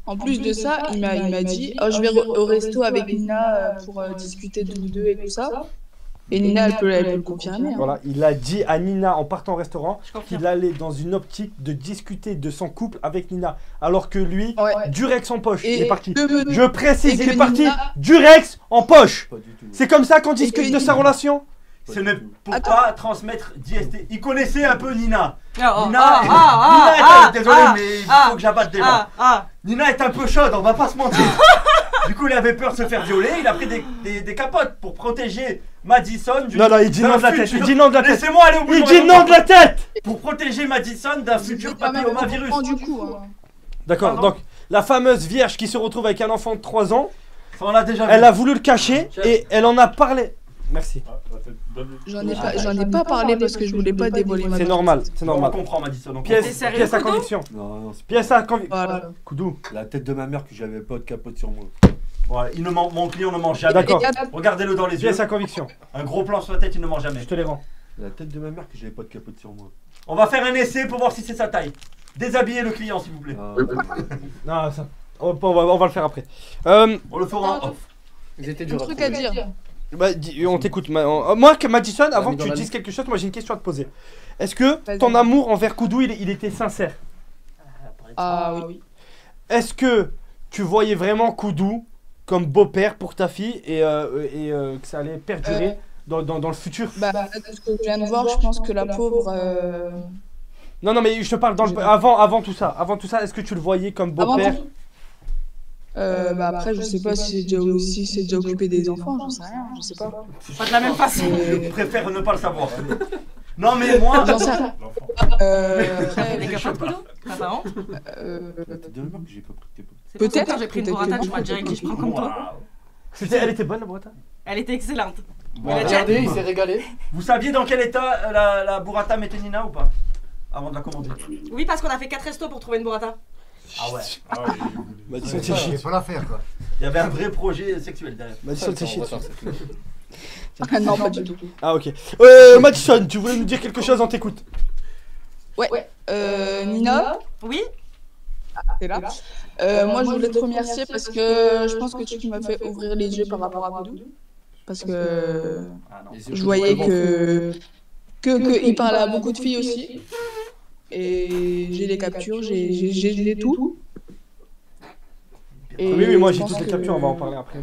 En plus de ça, il m'a dit oh, je vais au resto avec Nina pour discuter de nous deux et tout ça. Et Nina, elle peut le confirmer. Hein. Voilà, il a dit à Nina en partant au restaurant Je confirme. qu'il allait dans une optique de discuter de son couple avec Nina. Alors que lui, Ouais. Durex en poche, il Et est parti. que me- Je précise, et il que est parti. Nina- Durex en poche. Pas du tout. C'est comme ça qu'on Et discute que- de sa relation. Ce n'est pour Attends. pas transmettre d'IST. Il connaissait un peu Nina. Oh, Nina, ah, désolé, ah, mais il ah, faut que j'abatte des gens. ah. Nina est un peu chaude, on va pas se mentir. Du coup, il avait peur de se faire violer, il a pris des capotes pour protéger Madison du Non, non, il dit non de la tête. futur- Il dit non de la tête. Laissez-moi aller au bout Il de dit mon non de la tête. Pour protéger Madison d'un futur Quand même papillomavirus. au courant du coup. Hein. D'accord, Pardon. donc la fameuse vierge qui se retrouve avec un enfant de 3 ans, Ça, on l'a déjà vu. elle a voulu le cacher et elle en a parlé. Merci. Ah, la tête, donne- J'en ai pas parlé parce que je voulais pas dévoiler ma C'est normal, c'est On normal. comprend Madison. on T'es Pièce, sérieux, pièce à Koudou conviction. Non, non, c'est Pièce à conviction. Voilà. Koudou. la tête de ma mère que j'avais pas de capote sur moi. comprend. Ouais, il ne ment- mon client ne ment jamais. D'accord. Regardez-le dans les yeux. Pièce à conviction. Un gros plan sur la tête, il ne ment jamais. Je te les rends. La tête de ma mère que j'avais pas de capote sur moi. On va faire un essai pour voir si c'est sa taille. Déshabillez le client, s'il vous plaît. Ah, Non, ça. On va le faire après. On le fera en off. Ils étaient Un durs à truc à trouver. dire. Bah, on t'écoute. Moi, que Madison, avant mis que dans tu la dises liste. quelque chose, moi j'ai une question à te poser. Est-ce que Vas-y. ton amour envers Koudou, il était sincère? Ah oui. Est-ce que tu voyais vraiment Koudou comme beau-père pour ta fille et que ça allait perdurer dans le futur? Bah, de ce que je viens de voir, je pense que la pauvre. Non, non, mais je te parle avant tout ça. Avant tout ça, est-ce que tu le voyais comme Avant beau-père? tout. Bah après, je sais pas si c'est déjà occupé des enfants, j'en sais rien, je sais pas. Pas de la même façon. Je préfère ne pas le savoir. Non, mais moi. J'en sais rien. L'enfant. Après, Des capotes, Koudou Pas parents la tête de ma mère que j'ai pas pris de capote. C'est pour ça que Peut-être, quand j'ai pris une peut-être burrata, que je m'as direct dit je prends comme toi. Waouh. Elle était bonne la burrata? Elle était excellente. Bon, Il a Il a déjà- regardé, il s'est régalé. Vous saviez dans quel état la burrata mettait Nina ou pas? Avant de la commander. Oui, parce qu'on a fait 4 restos pour trouver une burrata. Ah ouais. Ah oui, Madison, c'est Je shit. vais pas la faire quoi. Il y avait un vrai projet sexuel derrière. Madison, c'est shit. Ah non, pas du tout. Ah, ok. Madison, tu voulais nous dire quelque chose? On t'écoute. Ouais. Nina, Oui t'es là. Moi, je voulais te remercier parce que je pense que tu m'as fait ouvrir les yeux par rapport à Koudou. Parce que Ah non. je voyais que il parlait à beaucoup de filles aussi. Et j'ai les captures, j'ai tout. Et Oui, moi je j'ai pense toutes les que- captures, on va en parler après.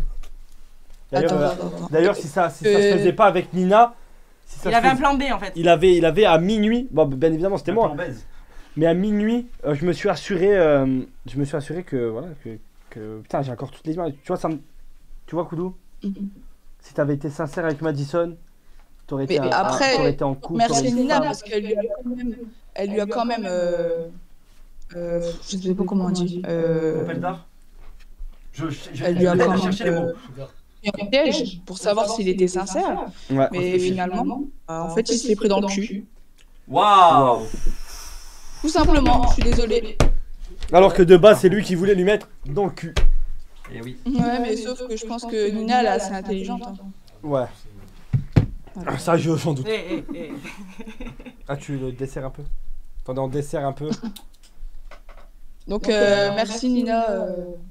Attends, D'ailleurs, attends. D'ailleurs, si ça se faisait pas avec Nina, si ça Il se avait un faisait- plan B en fait. Il avait à minuit, bon bien évidemment c'était Un moi, plan baise. mais à minuit je me suis assuré que voilà que putain j'ai encore toutes les images. Tu vois tu vois Koudou, si t'avais été sincère avec Madison, t'aurais été, Mais après, t'aurais été en couple. merci t'aurais été Nina femme. parce qu'elle lui a quand même, je sais pas comment on dit. Appel d'art. Elle lui a je quand vais même chercher les mots. mis un piège pour savoir s'il était sincère. Ouais. Mais finalement, en fait, il s'est pris dans le cul. Waouh. Tout simplement, je suis désolée. Alors que de base c'est lui qui voulait lui mettre dans le cul. Et oui. Ouais, mais sauf que je pense que Nina, elle est assez intelligente. Hein. Ouais. Ah, ça je sans doute. Eh. Ah tu le desserres un peu. Attendez on dessert un peu. Donc, merci Nina.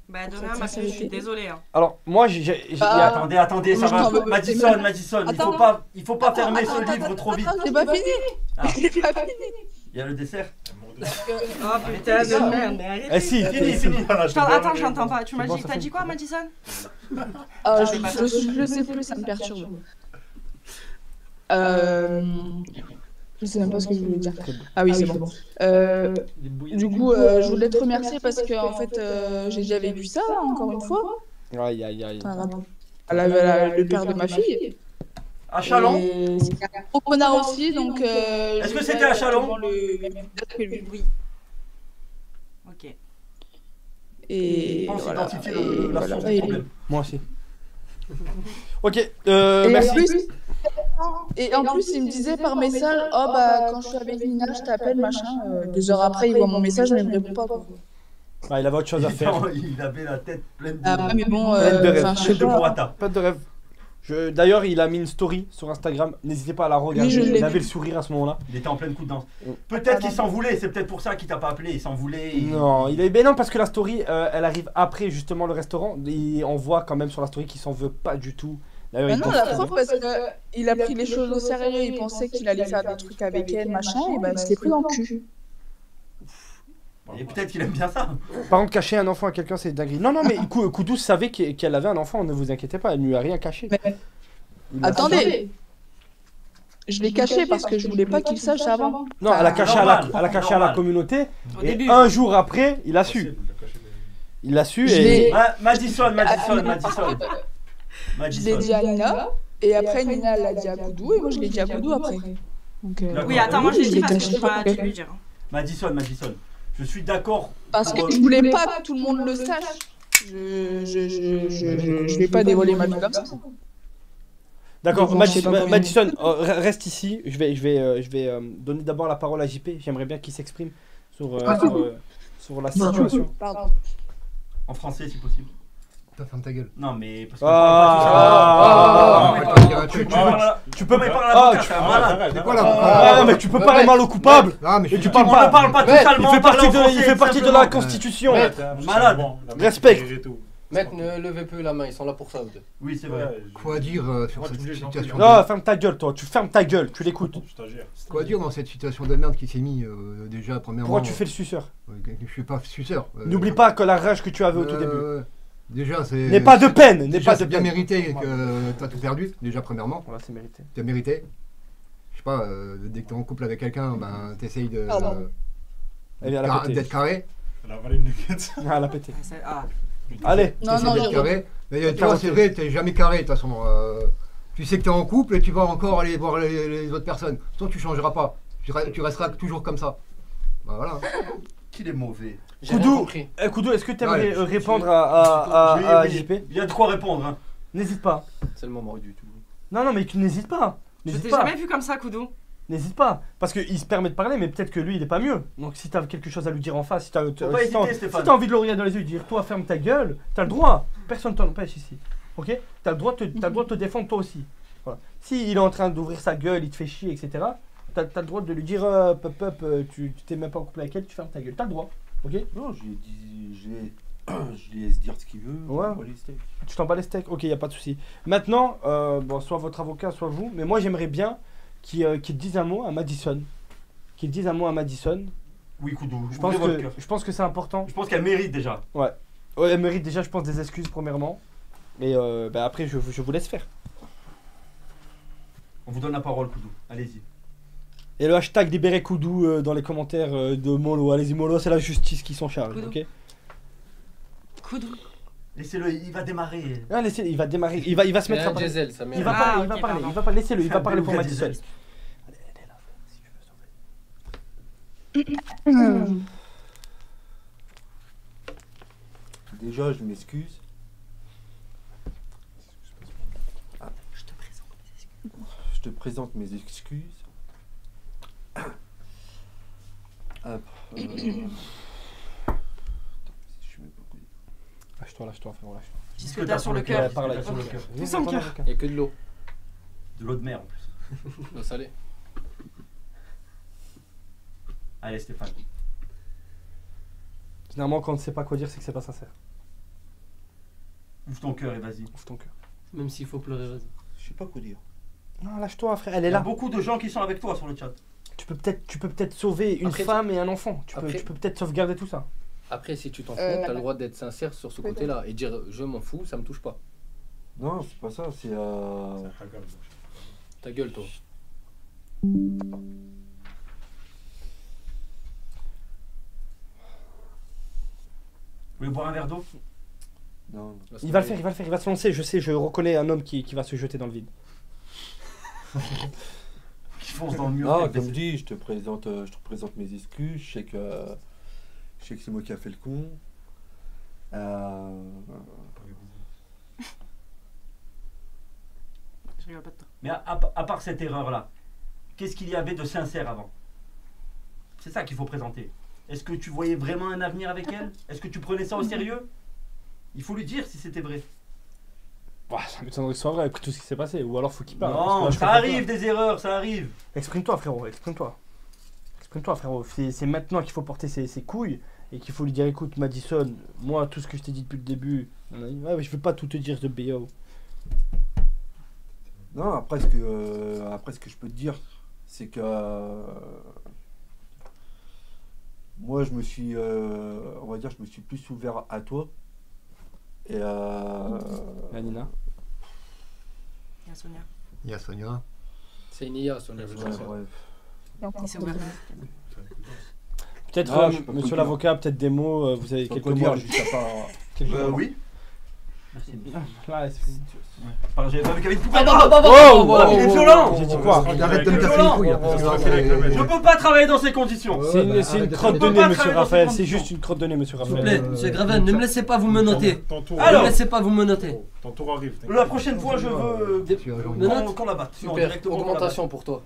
Bah de pour rien, cette ma fille, je suis sincérité. désolée. Hein. Alors moi Attendez, ça je t'en va. veux- Madison, Attends. il faut pas fermer ce livre trop vite. C'est pas fini. Ah. C'est pas fini. Il y a le dessert. Oh putain de merde, mais arrête. Eh si, Fini. Attends, je l'entends pas. Tu m'as C'est bon, dit, ça t'as fait- dit quoi, Madison? Ah, je sais plus, ça me perturbe. Je sais même pas ce que je voulais dire. Ah oui, c'est bon. Du coup, je voulais te remercier parce que en fait, j'ai déjà vécu ça, encore une fois. Aïe aïe aïe. Le père de ma fille. À Chalon. Et c'était un gros connard aussi, donc. Est-ce que c'était à Chalon? Oui. Ok. Et On voilà. s'identifie Et la voilà. source du problème. Moi aussi. Ok, Et merci. Et en plus, il me disait par message, oh bah quand je suis avec Nina, je t'appelle, machin. 2 heures après, il voit mon message, mais il me répond pas. Quoi. Bah, il avait autre chose à faire. Il avait la tête pleine de. Ah, mais bon, Pleine de rêves. enfin, je sais de pas. burrata. Pas de rêve. D'ailleurs, il a mis une story sur Instagram. N'hésitez pas à la regarder. Oui, je l'ai il avait vu. le sourire à ce moment-là. Il était en pleine coup de danse. Peut-être qu'il s'en voulait, c'est peut-être pour ça qu'il t'a pas appelé. Il s'en voulait. Non, ben non, parce que la story, elle arrive après justement le restaurant. Et on voit quand même sur la story qu'il s'en veut pas du tout. D'ailleurs, Bah il non, pense la que- preuve, parce qu'il a pris les choses au sérieux, il pensait qu'il allait faire des trucs avec elle, machin, et bah il s'est pris dans le cul. Et peut-être qu'il aime bien ça. Par contre, cacher un enfant à quelqu'un, c'est dingue. Non, mais Koudou savait qu'elle avait un enfant, ne vous inquiétez pas, elle ne lui a rien caché. Il l'a- Attendez, je l'ai caché parce que je voulais pas qu'il sache avant. Non, elle a caché, normal, elle a caché à la normal. communauté. Au Et début. un jour après, il a su. Il l'a su Je et. l'ai- Madison. Je l'ai dit à Nina, et après Nina l'a dit à Koudou, et moi je l'ai dit à Koudou après. Donc, Oui, attends, moi je l'ai dit parce que caché. j'ai pas dû lui dire. Madison. Je suis d'accord. Parce pour- que je voulais pas que tout le monde le sache. Je vais pas dévoiler ma vie comme ça. D'accord, Devant, je sais pas combien. Madison, reste ici. Je vais donner d'abord la parole à JP. J'aimerais bien qu'il s'exprime sur la situation. Pardon. En français si possible. T'as ferme ta gueule. Non mais parce que tu peux me parler à l'avocat, c'est un malade. C'est quoi là Ah, mais tu peux parler mal au coupable. Ah, mais Et je tu suis parles On pas. ne parle pas tous Il allemand. fait partie parlez en il fait français, partie de la simplement. Constitution. Malade. Respecte. Maître, ne levez plus la main, ils sont là pour ça. eux deux. Oui, c'est vrai. Quoi dire sur cette situation Non, ferme ta gueule, toi. Tu fermes ta gueule. Tu l'écoutes. Quoi dire dans cette situation de merde qui s'est mis déjà premièrement. Pourquoi tu fais le suceur? Je suis pas suceur. N'oublie pas que la rage que tu avais au tout début. Déjà, c'est. N'aie pas de peine. N'aie Déjà, pas de c'est bien peine. mérité que t'as tout perdu, déjà premièrement. Voilà, c'est mérité. T'as mérité. Je sais pas, dès que t'es en couple avec quelqu'un, ben t'essayes de. Pardon. Elle vient la péter. D'être carré. Elle a avalé une nuggets. Ah, elle a pété. Ah. Allez. Non, T'essayes non, d'être j'ai carré. Mais toi, c'est vrai, t'es jamais carré de toute façon. Tu sais que t'es en couple et tu vas encore aller voir les autres personnes. Toi, tu changeras pas. Tu resteras toujours comme ça. Bah voilà. Qu'il est mauvais. J'ai rien Koudou, compris. Koudou, est-ce que tu aimerais Ouais, répondre à JP? Il y a de quoi répondre. Hein. N'hésite pas. C'est le moment du tout. Non, mais tu n'hésites pas. Je N'hésite t'ai pas. jamais vu comme ça, Koudou. N'hésite pas. Parce qu'il se permet de parler, mais peut-être que lui, il est pas mieux. Donc si t'as quelque chose à lui dire en face, si t'as Faut pas hésiter, Stéphane. si t'as envie de le regarder dans les yeux et de dire toi, ferme ta gueule, t'as le droit. Personne t'en empêche ici. Ok? T'as le droit de te défendre toi aussi. Voilà. Si il est en train d'ouvrir sa gueule, il te fait chier, etc. T'as le droit de lui dire tu t'es même pas en couple avec elle, tu fermes ta gueule. T'as le droit. Ok? Non, je laisse dire ce qu'il veut. Ouais. on va les steaks. Tu t'en bats les steaks? Ok, y a pas de souci. Maintenant, bon, soit votre avocat, soit vous, mais moi j'aimerais bien qu'il dise un mot à Madison. Qu'il dise un mot à Madison. Oui, Koudou. Je ouvrez pense que c'est important. Je pense qu'elle mérite déjà. Ouais, elle mérite déjà, je pense, des excuses premièrement. Et après, je vous laisse faire. On vous donne la parole, Koudou. Allez-y. Et le hashtag libérez Koudou dans les commentaires de Molo. Allez-y, Molo, c'est la justice qui s'en charge, Koudou. ok? Koudou. Laissez-le, il va démarrer. Ah, laissez-le, il va démarrer, il va se mettre à parler. diesel, ça Il va parler, il va parler, il va parler, laissez-le, il va parler pour Madison. Déjà, je m'excuse. Ah, je te présente mes excuses. Ah, je sais même pas quoi dire. Lâche-toi, frérot, lâche-toi. Dis ce que t'as sur le cœur. Parle Sur le cœur. Tout sans le cœur. Il n'y a que de l'eau. De l'eau de mer en plus. L'eau salée. Allez, Stéphane. Généralement, quand on ne sait pas quoi dire, c'est que c'est pas sincère. Ouvre ton cœur et vas-y. Ouvre ton cœur. Même s'il faut pleurer, vas-y. Je sais pas quoi dire. Non, lâche-toi, frère, elle Il est y a là. beaucoup de gens qui sont avec toi sur le chat. Tu peux peut-être sauver une Après, femme et un enfant. Tu après- peux peut-être sauvegarder tout ça. Après, si tu t'en fous, Euh, t'as le droit d'être sincère sur ce côté-là et dire je m'en fous, ça me touche pas. Non, c'est pas ça, c'est Ta gueule, toi. Vous voulez boire un verre d'eau? Non. Il va le faire, il va se lancer. Je sais, je reconnais un homme qui va se jeter dans le vide. Qui fonce dans le mur. Non, comme dit, je te présente mes excuses. Je sais que c'est moi qui a fait le con. Je rigole pas de toi. Mais à part cette erreur-là, qu'est-ce qu'il y avait de sincère avant? C'est ça qu'il faut présenter. Est-ce que tu voyais vraiment un avenir avec elle? Est-ce que tu prenais ça au sérieux? Il faut lui dire si c'était vrai. Bah, ça m'étonnerait que ce soit vrai après tout ce qui s'est passé. Ou alors faut qu'il parle. Non, parce que ça là, je comprends arrive des erreurs, ça arrive. pas. Exprime-toi, frérot, exprime-toi. Exprime-toi, frérot. C'est maintenant qu'il faut porter ses couilles et qu'il faut lui dire écoute, Madison, moi, tout ce que je t'ai dit depuis le début, ouais, mais je veux pas tout te dire de BO. Non, après ce que je peux te dire, c'est que moi je me suis, on va dire, je me suis plus ouvert à toi. Et La Nina. Il y a Sonia. Il y a Sonia. C'est une IA, Sonia. ouais, bref. Il s'est ouvert. Peut-être, Non, je sais pas monsieur quoi l'avocat, peut-être des mots, vous avez Pas quelques quoi mots. dire, juste à part. Quelques mots. Oui. Là, c'est fini. Pardon, j'avais pas vu qu'il y avait une poubelle. Oh, Il est violent. J'ai dit quoi? Arrête de me casser les couilles. Parce que Je peux pas travailler dans ces conditions. C'est une arrête de crotte faire- de On peut nez, pas monsieur travailler dans Raphaël. ces C'est conditions. juste une crotte de nez, monsieur S'il vous Raphaël. plaît, monsieur Graven, ne me laissez pas vous menoter. Ton tour Ne Alors. me laissez pas vous menoter. Ton tour arrive. t'inquiète. La prochaine fois, je veux Menottes. qu'on la batte. Non, Super, directement qu'on la augmentation pour toi.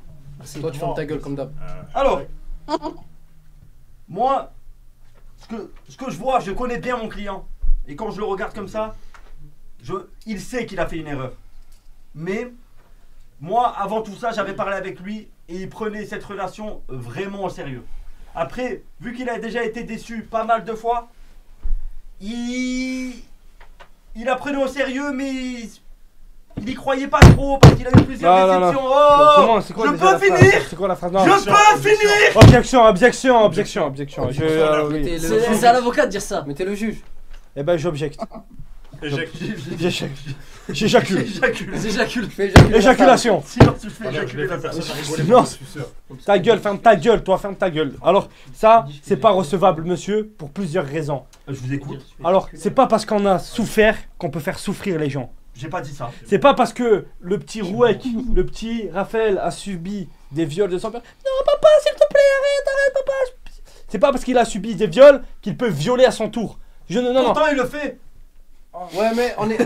Toi, tu fermes ta gueule comme d'hab. batte. Alors, moi, ce que je vois, je connais bien mon client. Et quand je le regarde comme ça, il sait qu'il a fait une erreur. Mais moi, avant tout ça, j'avais parlé avec lui et il prenait cette relation vraiment au sérieux. Après, vu qu'il a déjà été déçu pas mal de fois, il la prenait au sérieux, mais il y croyait pas trop parce qu'il a eu plusieurs Non, non, déceptions. non. Oh, Comment, c'est quoi je déjà peux la phrase? finir. C'est quoi la phrase? Non. Je peux finir. Objection, objection, objection, objection. Oui. Mettez le C'est juge. à l'avocat de dire ça. Mettez le juge. Eh ben, j'objecte. Éjecte. J'éjacule. J'éjacule. J'éjacule. Fais éjaculer. Éjaculation. Silence, je fais Ah, merde, je éjaculer vais la faire personne. personne rigoler. Non. Je suis sûr. Ta gueule, ferme ta gueule, toi, ferme ta gueule. Alors, ça, c'est pas recevable, monsieur, pour plusieurs raisons. Je vous écoute. Alors, c'est pas parce qu'on a souffert qu'on peut faire souffrir les gens. J'ai pas dit ça. C'est pas parce que le petit Rouek, le petit Raphaël a subi des viols de son père. Non, papa, s'il te plaît, arrête, papa. C'est pas parce qu'il a subi des viols qu'il peut violer à son tour. Non, non. Pourtant, il le fait. Ouais, mais on est.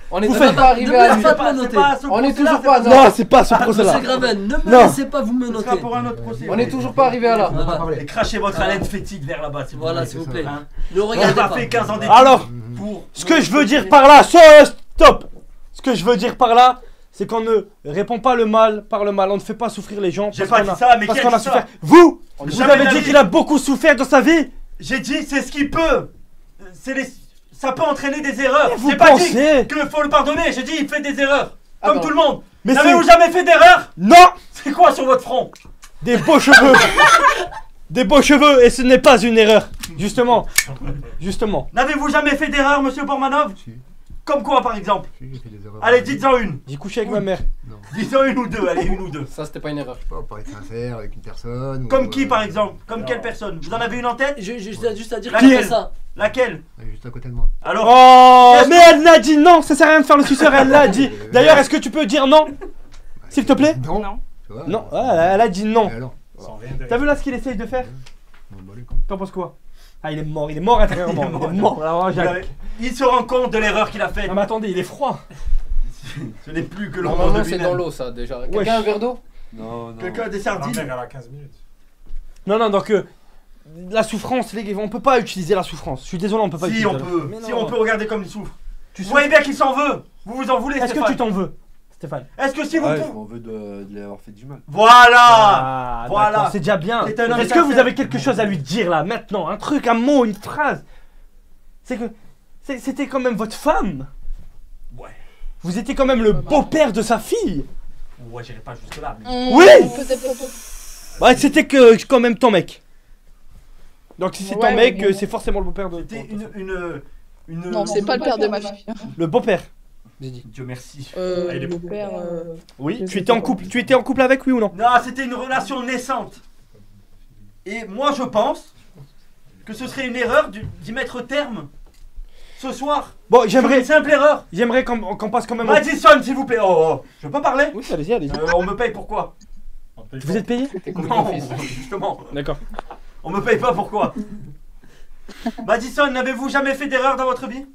On est Vous toujours faites- pas arrivé ne me à laisse lui. pas C'est pas noter. à ce On est procès-là, toujours c'est pas ça. Non, c'est pas ce procès-là. Monsieur Graven, ne me Non. laissez pas vous Ce sera menoter. pour un autre procès. On est toujours pas arrivé à là. On va pas parler. Et crachez votre haleine fétide vers là-bas, s'il vous Voilà, plaît. s'il vous plaît. Hein. Ne On regardez a pas. fait 15 ans d'études Alors, pour... ce que je veux dire par là, stop. Ce que je veux dire par là, c'est qu'on ne répond pas le mal par le mal. On ne fait pas souffrir les gens. J'ai parce pas qu'on dit a- ça, mais parce qui a qu'on a dit ça? souffert. Vous Jamais Vous avez de la dit vie. qu'il a beaucoup souffert dans sa vie. J'ai dit, c'est ce qu'il peut. Ça peut entraîner des erreurs. Vous J'ai pas dit pensez qu'il faut le pardonner. J'ai dit, il fait des erreurs. Comme Attends. tout le monde. Mais N'avez-vous c'est... jamais fait d'erreur? Non. C'est quoi sur votre front? Des beaux cheveux. Des beaux cheveux et ce n'est pas une erreur. Justement. N'avez-vous jamais fait d'erreur, monsieur Bormanov? Comme quoi par exemple? J'ai fait des erreurs. Allez, dites-en une. J'ai couché avec ma mère. Non. Dites-en une ou deux, allez, une ou deux. Ça, c'était pas une erreur. Pas pour être sincère avec une personne. Comme ou, qui par exemple? Comme quelle personne? Vous en avez une en tête? Juste à dire Laquelle? que ça. Laquelle? Elle est juste à côté de moi. Alors, Oh, Qu'est-ce mais elle l'a dit non, ça sert à rien de faire le suceur, elle l'a dit. D'ailleurs, est-ce que tu peux dire non? S'il te plaît? Non. Non. Tu vois, Non, elle a dit non. Et alors Sans rien derrière. T'as vu là ce qu'il essaye de faire? Bon, bah, allez, comme- T'en penses quoi? Ah, il est mort intérieurement. Il est mort. Alors, vous l'avez- il se rend compte de l'erreur qu'il a faite. Non, mais attendez, il est froid. Ce n'est plus que l'ombre de Normalement, c'est lui-même. dans l'eau, ça, déjà. Wesh. Quelqu'un a un verre d'eau? Non, non. Quelqu'un a des La sardines? mère, elle a 15 minutes. Non, donc la souffrance, les gars, on peut pas utiliser la souffrance. Je suis désolé, on peut pas Si, utiliser on la- peut. Mais Si, non. on peut regarder comme il souffre. Tu Vous voyez bien qu'il s'en veut. Vous vous en voulez, Est-ce que Stéphane? tu t'en veux, Stéphane? Est-ce que si vous Ouais, je pouvez... m'en veux de lui avoir fait du mal. Voilà. Ah, Voilà. d'accord, c'est déjà bien. C'est un homme Est-ce que vous sincère. avez quelque chose à lui dire là, maintenant? Un truc, un mot, une phrase? C'est que c'était quand même votre femme. Ouais. Vous étiez quand même le beau-père de sa fille. Ouais, j'irai pas jusque là. Mais... Oui. Peut-être pas. Ouais, c'était que quand même ton mec. Donc si c'est Ouais, ton mec, mais bon. c'est forcément le beau-père de. C'était une... Non, c'est pas le père de ma fille. Le beau-père. J'ai dit. Dieu merci. il est Le père. Oui. Je Tu sais étais en pas. couple. Tu étais en couple avec, oui ou non? Non, c'était une relation naissante. Et moi, je pense que ce serait une erreur d'y mettre terme. Ce soir. Bon, Sur j'aimerais une simple erreur. qu'on passe quand même. Madison, s'il vous plaît. Oh, je peux parler? Oui, allez-y, allez-y. On me paye pourquoi? Vous êtes payé? Non, justement. D'accord. On me paye pas pourquoi? Madison, n'avez-vous jamais fait d'erreur dans votre vie?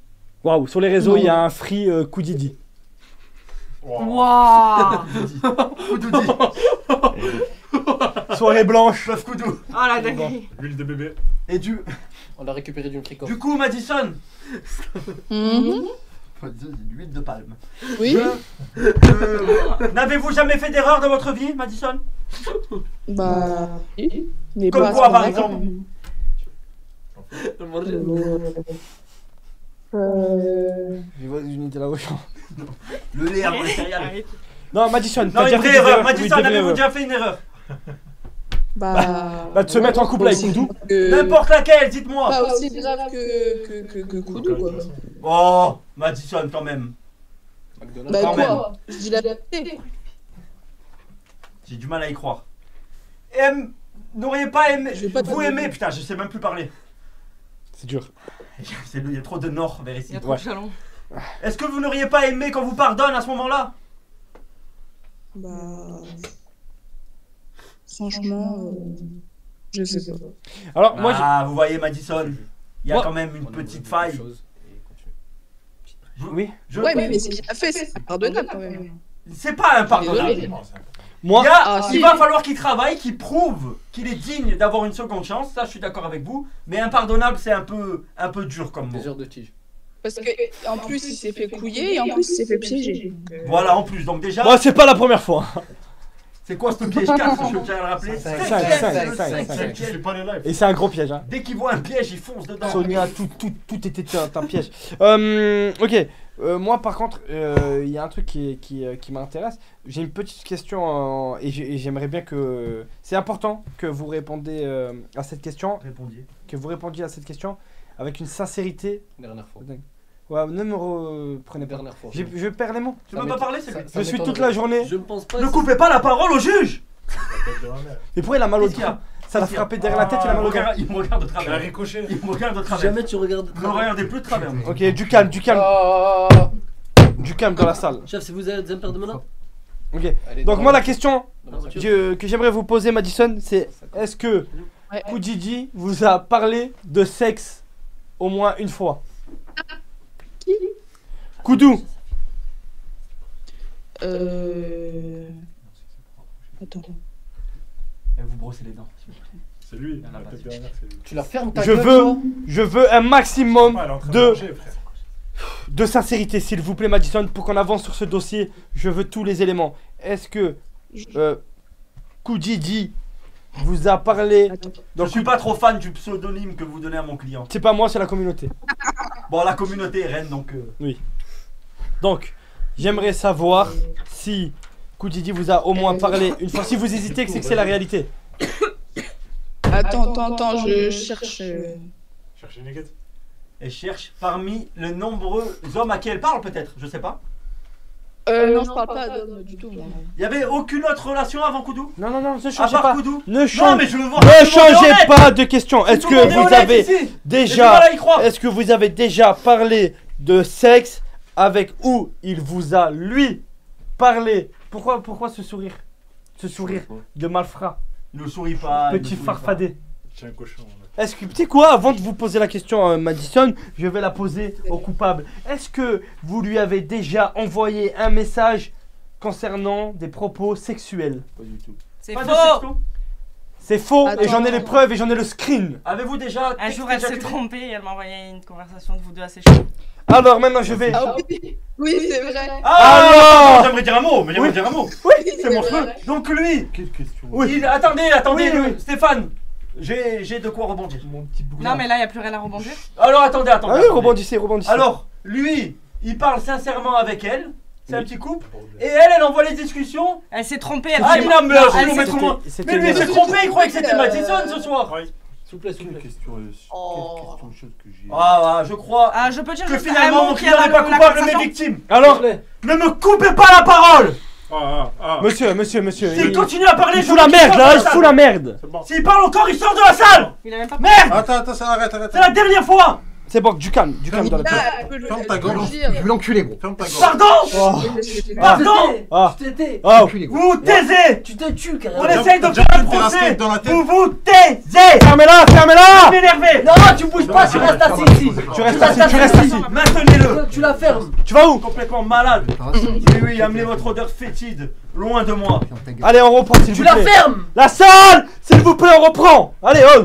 Waouh, sur les réseaux, il y a un free Koudidi. Waouh. Koudoudi. Soirée blanche. Meuf Koudou. Oh la dinguerie. L'huile de bébé. Et On l'a récupéré d'une crico. du coup, Madison, Mhm. l'huile de palme. Oui. N'avez-vous jamais fait d'erreur dans votre vie, Madison? Bah. oui. Mais Comme pas à quoi, ce par point-là, exemple? quand même. Je vois une idée là-haut. Le lait avant les céréales. Non, Madison, Non, t'as une déjà fait vraie des erreur. erreurs. Madison, Oui, des vraies avez-vous erreurs. déjà fait une erreur? Bah. de se mettre en couple avec Koudou. N'importe laquelle, dites-moi. Pas aussi grave que Koudou, quoi. Oh, Madison, quand même. Bah Quand quoi? Je dis la vérité. J'ai du mal à y croire. N'auriez pas aimé. Je vais pas te Vous dire. aimez, putain, je sais même plus parler. C'est dur. Il y a trop de nord vers Il ici. y a trop de chalon. Est-ce que vous n'auriez pas aimé qu'on vous pardonne à ce moment-là? Bah. Franchement, je sais pas. Alors, moi, Ah, vous voyez, Madison, il y a Moi- quand même une petite faille. oui. Ouais, mais c'est ce qu'il a fait, c'est impardonnable quand même. C'est pas impardonnable. Désolé. Moi, Il va falloir qu'il travaille, qu'il prouve qu'il est digne d'avoir une seconde chance. Ça, je suis d'accord avec vous. Mais impardonnable, c'est un peu dur comme mot. Des heures de tige. Parce que en plus il s'est fait couiller et en plus il s'est fait piéger. Voilà, en plus. Donc déjà, moi, c'est pas la première fois. c'est quoi ce piège 4? Je tiens à le rappeler. Cinq, Cinq cinq, pièges, cinq, cinq cinq. Je suis pas les lives. Et c'est un gros piège, hein. Dès qu'il voit un piège, il fonce dedans. Sonia, tout était un piège. Ok. Moi, par contre, il y a un truc qui m'intéresse. J'ai une petite question et j'aimerais bien que. C'est important que vous répondez à cette question. Répondiez. Que vous répondiez à cette question avec une sincérité. Dernière fois. Ouais, ne me reprenez pas. Dernière fois. Je perds les mots. Tu veux pas parler, c'est lui. Je suis toute la journée. Je ne pense pas. Ne coupez pas la parole au juge. La tête de ma mère. Et pourquoi il a mal au Qu'est-ce qu'il y a? dos? Ça l'a frappé derrière la tête, il a mal au dos. Il me regarde de J'ai un travers. ricochet. Il me regarde de Si travers. jamais tu regardes. Ne me regardez plus de travers. Ok, du calme, Ah. du calme dans la salle. Chef, si vous êtes un père de menace. Ok. Allez, Donc dans moi la- la question dans la voiture. que j'aimerais vous poser, Madison, c'est est-ce que Ouais. Koudidi vous a parlé de sexe au moins une fois? Koudou. Attends. Et vous brossez les dents. s'il vous plaît. C'est lui. Il y en a La pas, tête c'est de ma mère, c'est lui. Tu la fermes ta Je gueule, veux, toi je veux un maximum Ah, elle est en train de- manger, frère. de sincérité, s'il vous plaît, Madison, pour qu'on avance sur ce dossier. Je veux tous les éléments. Est-ce que Koudidi vous a parlé? Je suis pas trop fan du pseudonyme que vous donnez à mon client. C'est pas moi, c'est la communauté. Bon, la communauté est reine, donc... Donc, j'aimerais savoir si Koudidi vous a au moins parlé une fois. Si vous hésitez, c'est que c'est la réalité. Attends, je cherche. Cherchez une guette. Elle cherche parmi les nombreux hommes à qui elle parle, peut-être, je sais pas. Non, je parle pas d'homme du tout, moi. Il y avait aucune autre relation avant Koudou? Non, ne À changez part pas. Koudou? Ne Non, changez mais je veux voir. Ne changez pas de question. Est-ce Tout le monde que est vous honnête avez ici. J'ai du déjà, mal à y croire. est-ce que vous avez déjà parlé de sexe avec où il vous a lui parlé? Pourquoi ce sourire de malfrat, Il ne sourit pas. il ne petit sourit farfadé? C'est un cochon. Est-ce que, tu sais quoi, avant de vous poser la question, Madison, je vais la poser au coupable. Est-ce que vous lui avez déjà envoyé un message concernant des propos sexuels? Pas du tout. C'est pas de faux. sexto. C'est faux et Attends. j'en ai les preuves et j'en ai le screen. Avez-vous déjà. Un jour, elle s'est éjaculé? trompée et elle m'a envoyé une conversation de vous deux assez chaude. Alors maintenant je vais... Ah oui, oui c'est vrai. Ah, j'aimerais dire un mot, mais j'aimerais dire un mot. Oui, C'est monstrueux. Donc lui, Quelle question? Oui. attendez, Oui. Stéphane, j'ai de quoi rebondir. Mon petit bourrin. Non, mais là, il n'y a plus rien à rebondir. Alors attendez. Ah oui, rebondissez. Alors, lui, il parle sincèrement avec elle. C'est un petit couple. Et elle envoie les discussions. Elle s'est trompée. Elle Ah, s'est- Nina Non, meurt. elle Je s'est vais mettre trompée. loin. C'était Mais lui, il s'est le- trompé. Il croyait que c'était Madison ce soir. S'il vous plaît, s'il vous Quelle plaît. question, Oh. quelle question chaude que j'ai. Ah, je crois Ah, je peux dire que juste un finalement mot mon qui client a n'est pas la coupable, mais conversation victime. Alors, Ne me coupez pas la parole. monsieur, S'il il continue à parler, il fout la merde là, il fout la merde. C'est bon. S'il parle encore, il sort de la salle. Il a même pas. Merde. Attends, arrête. C'est la dernière fois. C'est bon, du calme dans la tête. Là, elle peut le Ferme ta elle peut le gorge. dire. Je vais l'enculer, gros. Ferme ta gorge. Pardon. Oh, Pardon. ah, Tu t'étais. oh, L'enculer, gros. Vous vous taisez. Tu te tues On carrément. essaye de T'as déjà faire un pris la procès. tête dans la tête. Vous vous taisez. fermez-la. Vous m'énervez. Non, tu bouges pas, tu restes assis ici. Tu restes assis. Maintenez-le. Tu la fermes. Tu vas où? Complètement malade. Ah, ça, Oui, amenez votre odeur fétide loin de moi. ferme ta gueule. Allez, on reprend s'il Tu vous la plaît. fermes. La salle, s'il vous plaît, on reprend. Allez, oh,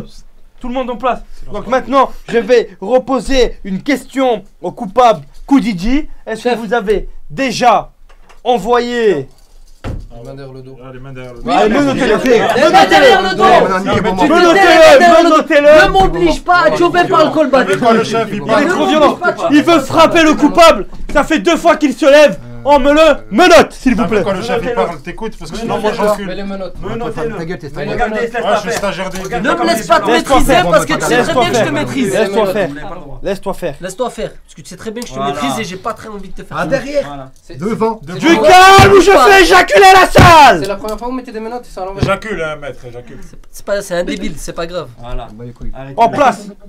tout le monde en place. Donc maintenant, je vais reposer une question au coupable Koudidi. Est-ce que Chef. vous avez déjà envoyé... Les mains derrière le dos. Ah, les mains derrière le dos. Allez, menotez-le. Les mains derrière le dos. Menotez-le. Ne m'oblige pas à choper par le col Avec quoi le chef, il Il est parle. trop violent. Il veut frapper le coupable. Ça fait 2 fois qu'il se lève. On me le menote, s'il vous plaît. Avec quoi le chef, il parle. T'écoutes parce que sinon moi je Mets recule. les menottes. Menotez-le. Ta gueule, t'es Mais Regardez, laisse Ouais, pas je suis faire. stagiaire des. Regarde Ne comment me il laisse est pas te violent. Laisse-toi maîtriser faire. parce que tu sais très Laisse-toi bien que je te faire. maîtrise. Laisse-toi Vous faire. n'avez pas le droit. Laisse-toi faire. Laisse-toi faire. Parce que tu sais très bien que je te Voilà. maîtrise et j'ai pas très envie de te faire. Ah, ça. derrière. Voilà. Devant. Du calme ou je fais éjaculer la C'est salle. la première fois que vous mettez des menottes, c'est à l'envers. J'accule, hein, maître, j'accule. C'est un débile, c'est pas grave. Voilà. Bah, les couilles. Arrêtez.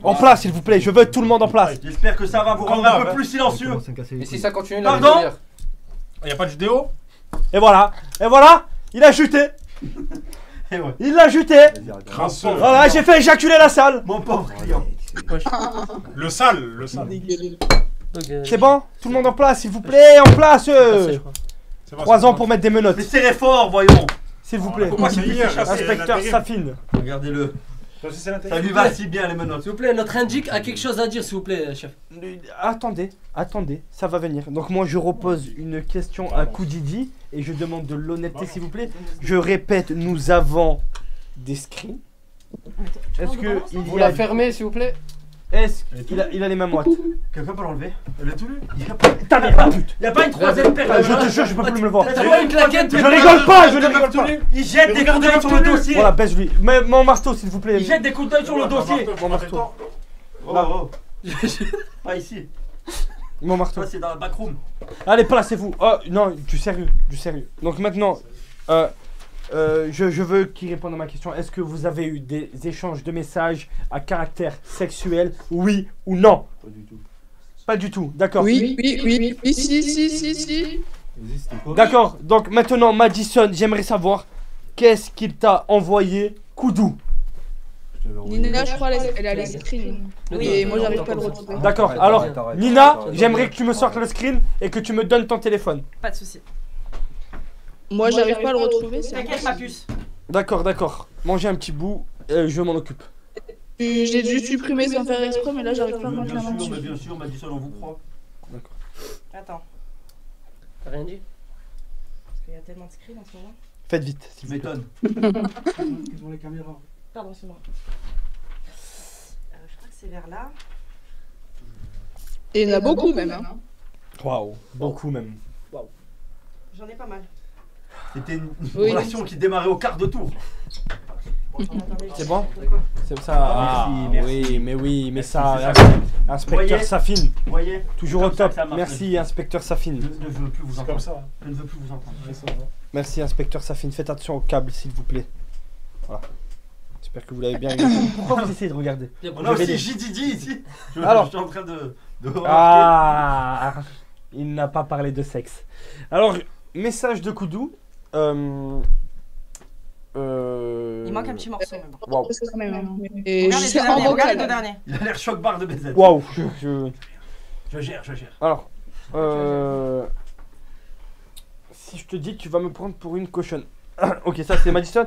En place, s'il vous plaît. Je veux tout le monde en place. J'espère que ça va vous rendre un peu plus silencieux. Commence à me casser les Et si couilles. ça continue, la Pardon vidéo Y'a pas de vidéo? Et voilà. Il a chuté. Eh ouais. Il l'a chuté. Crasseux. Voilà, j'ai fait éjaculer la salle. Mon pauvre client. Le sale, le sale. C'est bon? Tout le monde en place, s'il vous plaît. En place. Je crois. C'est bon, 3 c'est ans bon. pour mettre des menottes. Mais serrez fort, voyons. S'il vous plaît. Faut pas qu'il hier, c'est Inspecteur l'intérim. Safine. Regardez-le. Toi aussi, c'est Ça l'intérim. lui va si bien les menottes. S'il vous plaît, notre indique a quelque chose à dire, s'il vous plaît, chef. Attendez, ça va venir. Donc moi je repose une question à Koudidi et je demande de l'honnêteté s'il vous plaît. Je répète, nous avons des screens. Est-ce que Vous il y a... la fermez, s'il vous plaît. Est-ce qu'il a les mêmes moites? Quelqu'un peut l'enlever? Elle est tout nue. Ta mère, la pute. Y a pas une troisième personne. Je te jure, je peux plus me le voir. T'as pas une claquette, Je rigole pas, je ne rigole pas. Il jette des coups d'œil sur le dossier. Voilà, baisse-lui. Mais mon marteau s'il vous plaît. Il jette des coups d'œil sur le dossier. Mon marteau. Oh, oh. Pas ici. Mon marteau. Ça c'est dans la backroom. Allez, placez-vous. Oh non, du sérieux. Donc maintenant, je veux qu'il réponde à ma question. Est-ce que vous avez eu des échanges de messages à caractère sexuel, oui ou non? Pas du tout. Pas du tout, d'accord. Oui, si. Vas-y, c'était quoi? D'accord, donc maintenant Madison, j'aimerais savoir qu'est-ce qu'il t'a envoyé Koudou. Je t'avais envoyé. Nina, je crois, elle a les screens. Oui, et moi, j'arrive pas à le retrouver. D'accord, Arrête, alors arrête, arrête, Nina, arrête, arrête, j'aimerais arrête, que tu me sortes le arrête. screen et que tu me donnes ton téléphone. Pas de soucis. Moi, j'arrive pas à le retrouver. c'est T'inquiète, ma puce. D'accord. Mangez un petit bout, je m'en occupe. J'ai dû supprimer sans faire exprès, mais là, j'arrive pas à mettre la main dessus. Bien sûr, Madison, on vous croit. Attends, T'as rien dit? parce qu'il y a tellement de screens en ce moment. Faites vite, Tu s'il vous plaît. m'étonnes. Devant les caméras. Pardon, c'est moi. Je crois que c'est vers là. Et il y en a beaucoup, même. Hein. Waouh, beaucoup même. J'en ai pas mal. C'était une Oui. relation qui démarrait au quart de tour. C'est bon? C'est ça. Ah, merci. oui, mais Merci, ça. c'est ça. Inspecteur Voyez Safine. Vous voyez? Toujours au C'est comme ça top. que ça marche. Merci, inspecteur Safine. Je ne veux plus vous C'est entendre. comme ça. Je ne veux plus vous entendre. Merci, inspecteur Safine. Faites attention au câble, s'il vous plaît. Voilà. J'espère que vous l'avez bien regardé. Pourquoi vous essayez de regarder? On a aussi JDD ici. Alors. Je suis en train de remarquer. Ah, il n'a pas parlé de sexe. Alors, message de Koudou. Il manque un petit morceau, mais bon. Waouh. Parce que quand même, hein. Et Regarde les je sais deux en derniers, regarde les deux vocal. derniers. Il a l'air choc barre de BZ. Waouh. Je gère. Alors, si je te dis, tu vas me prendre pour une cochonne. Ok, ça c'est Madison.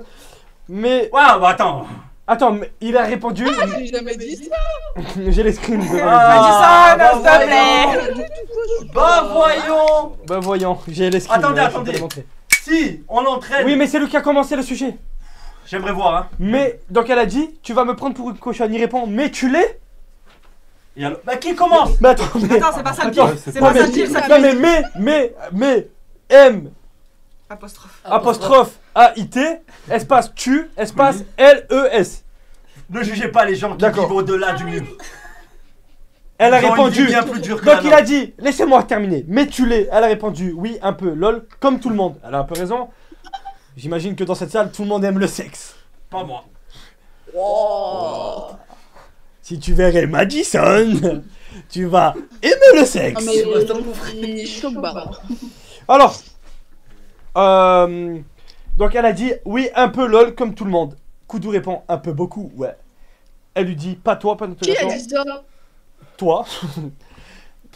Mais. Ouais, bah attends. Attends, mais il a répondu. J'ai jamais dit ça. J'ai les screens de. Madison, s'il te plaît. Bah voyons. Bah voyons, j'ai les screens. Attendez, je peux attendez. te les montrer. Si on entraîne. Oui, mais c'est lui qui a commencé le sujet. J'aimerais voir, hein. Mais, donc elle a dit, tu vas me prendre pour une cochonne. Il répond, mais tu l'es. Et alors, bah qui commence? Mais attends, mais. Attends, c'est pas ça le Attends, pire. C'est non, pas ça le mais- pire, ça Non, mais, M, Apostrophe. apostrophe, A-I-T, espace tu, espace L-E-S. Ne jugez pas les gens qui D'accord. vivent au-delà du mur. Elle a Ils ont une répondu. vie bien plus dure que Donc la il a nôtre. dit, laissez-moi terminer, mais tu l'es. Elle a répondu, oui, un peu, lol, comme tout le monde. Elle a un peu raison. J'imagine que dans cette salle, tout le monde aime le sexe. Pas moi. Si tu verrais Madison, tu vas aimer le sexe. Non, mais il choque barre. Alors, donc elle a dit, oui, un peu lol, comme tout le monde. Koudou répond, un peu beaucoup, ouais. Elle lui dit, pas toi, pas notre Qui a dit ça? Toi.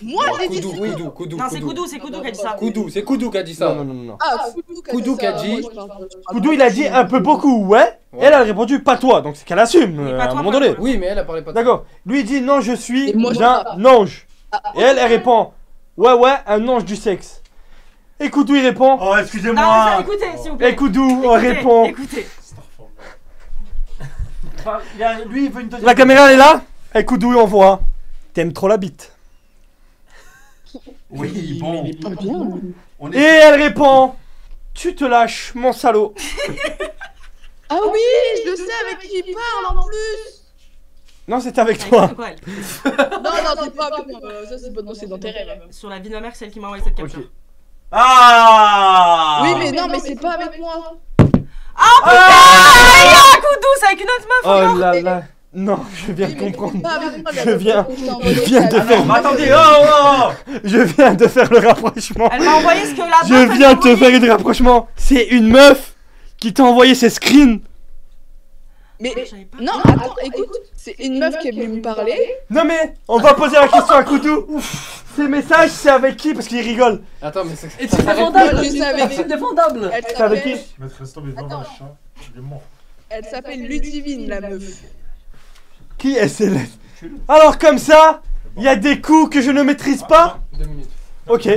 Moi j'ai dit ça. Koudou. Non, c'est Koudou qui a dit ça. Koudou, c'est Koudou qui a dit ça. Non. Ah, Koudou qui a dit. Koudou, il a dit un peu beaucoup, ouais. Et elle a répondu, pas toi. Donc c'est qu'elle assume, Oui, pas à un toi, moment pas donné. toi. Oui, mais elle a parlé pas de D'accord. Lui, il dit, non, je suis Et moi, je un ange. Et elle répond, ouais, un ange du sexe. Et Koudou, il répond, Oh, Non, excusez-moi. mais écoutez, s'il vous plaît. et Koudou, on Écoutez, répond. Écoutez. Enfin, lui, il veut une deuxième. La caméra, elle est là. Et Koudou, on voit. T'aimes trop la bite. Oui, bon. Il est pas bien. On Et est. elle répond, tu te lâches, mon salaud. Ah oui, je sais avec qui il parle en plus. Non, c'est avec Elle toi. écoute quoi, elle Non, c'est pas avec moi. Ça, c'est pas dans tes rêves. Sur la vie de ma mère, c'est elle qui m'a envoyé cette capture. Ok. Ah. Oui, mais non, mais c'est pas avec moi. Ah, Koudou, c'est avec une autre meuf Oh encore. là là. Non, je viens de Oui, mais comprendre. c'est pas avec moi, Je viens- je viens de faire- Mais attendez, oh. Je viens de faire le rapprochement. Elle m'a envoyé ce que la meuf. Je elle viens m'a de te envoyé. faire un rapprochement. C'est une meuf qui t'a envoyé ses screens. Mais J'avais pas- non, attends, écoute, c'est une meuf qui est venue me parler. Non mais, on va poser la question à Koudou. Ces messages, c'est avec qui? Parce qu'il rigole. Attends, mais c'est. Et c'est Moi, défendable. je sais avec qui. C'est défendable. Elle C'est avec qui? s'appelle, Maître Restant, mais devant Attends. un chat. Il est mort. elle s'appelle Ludivine, la meuf. Qui est Céleste? Alors comme ça, il y a des coups que je ne maîtrise pas. 2 minutes. Ok.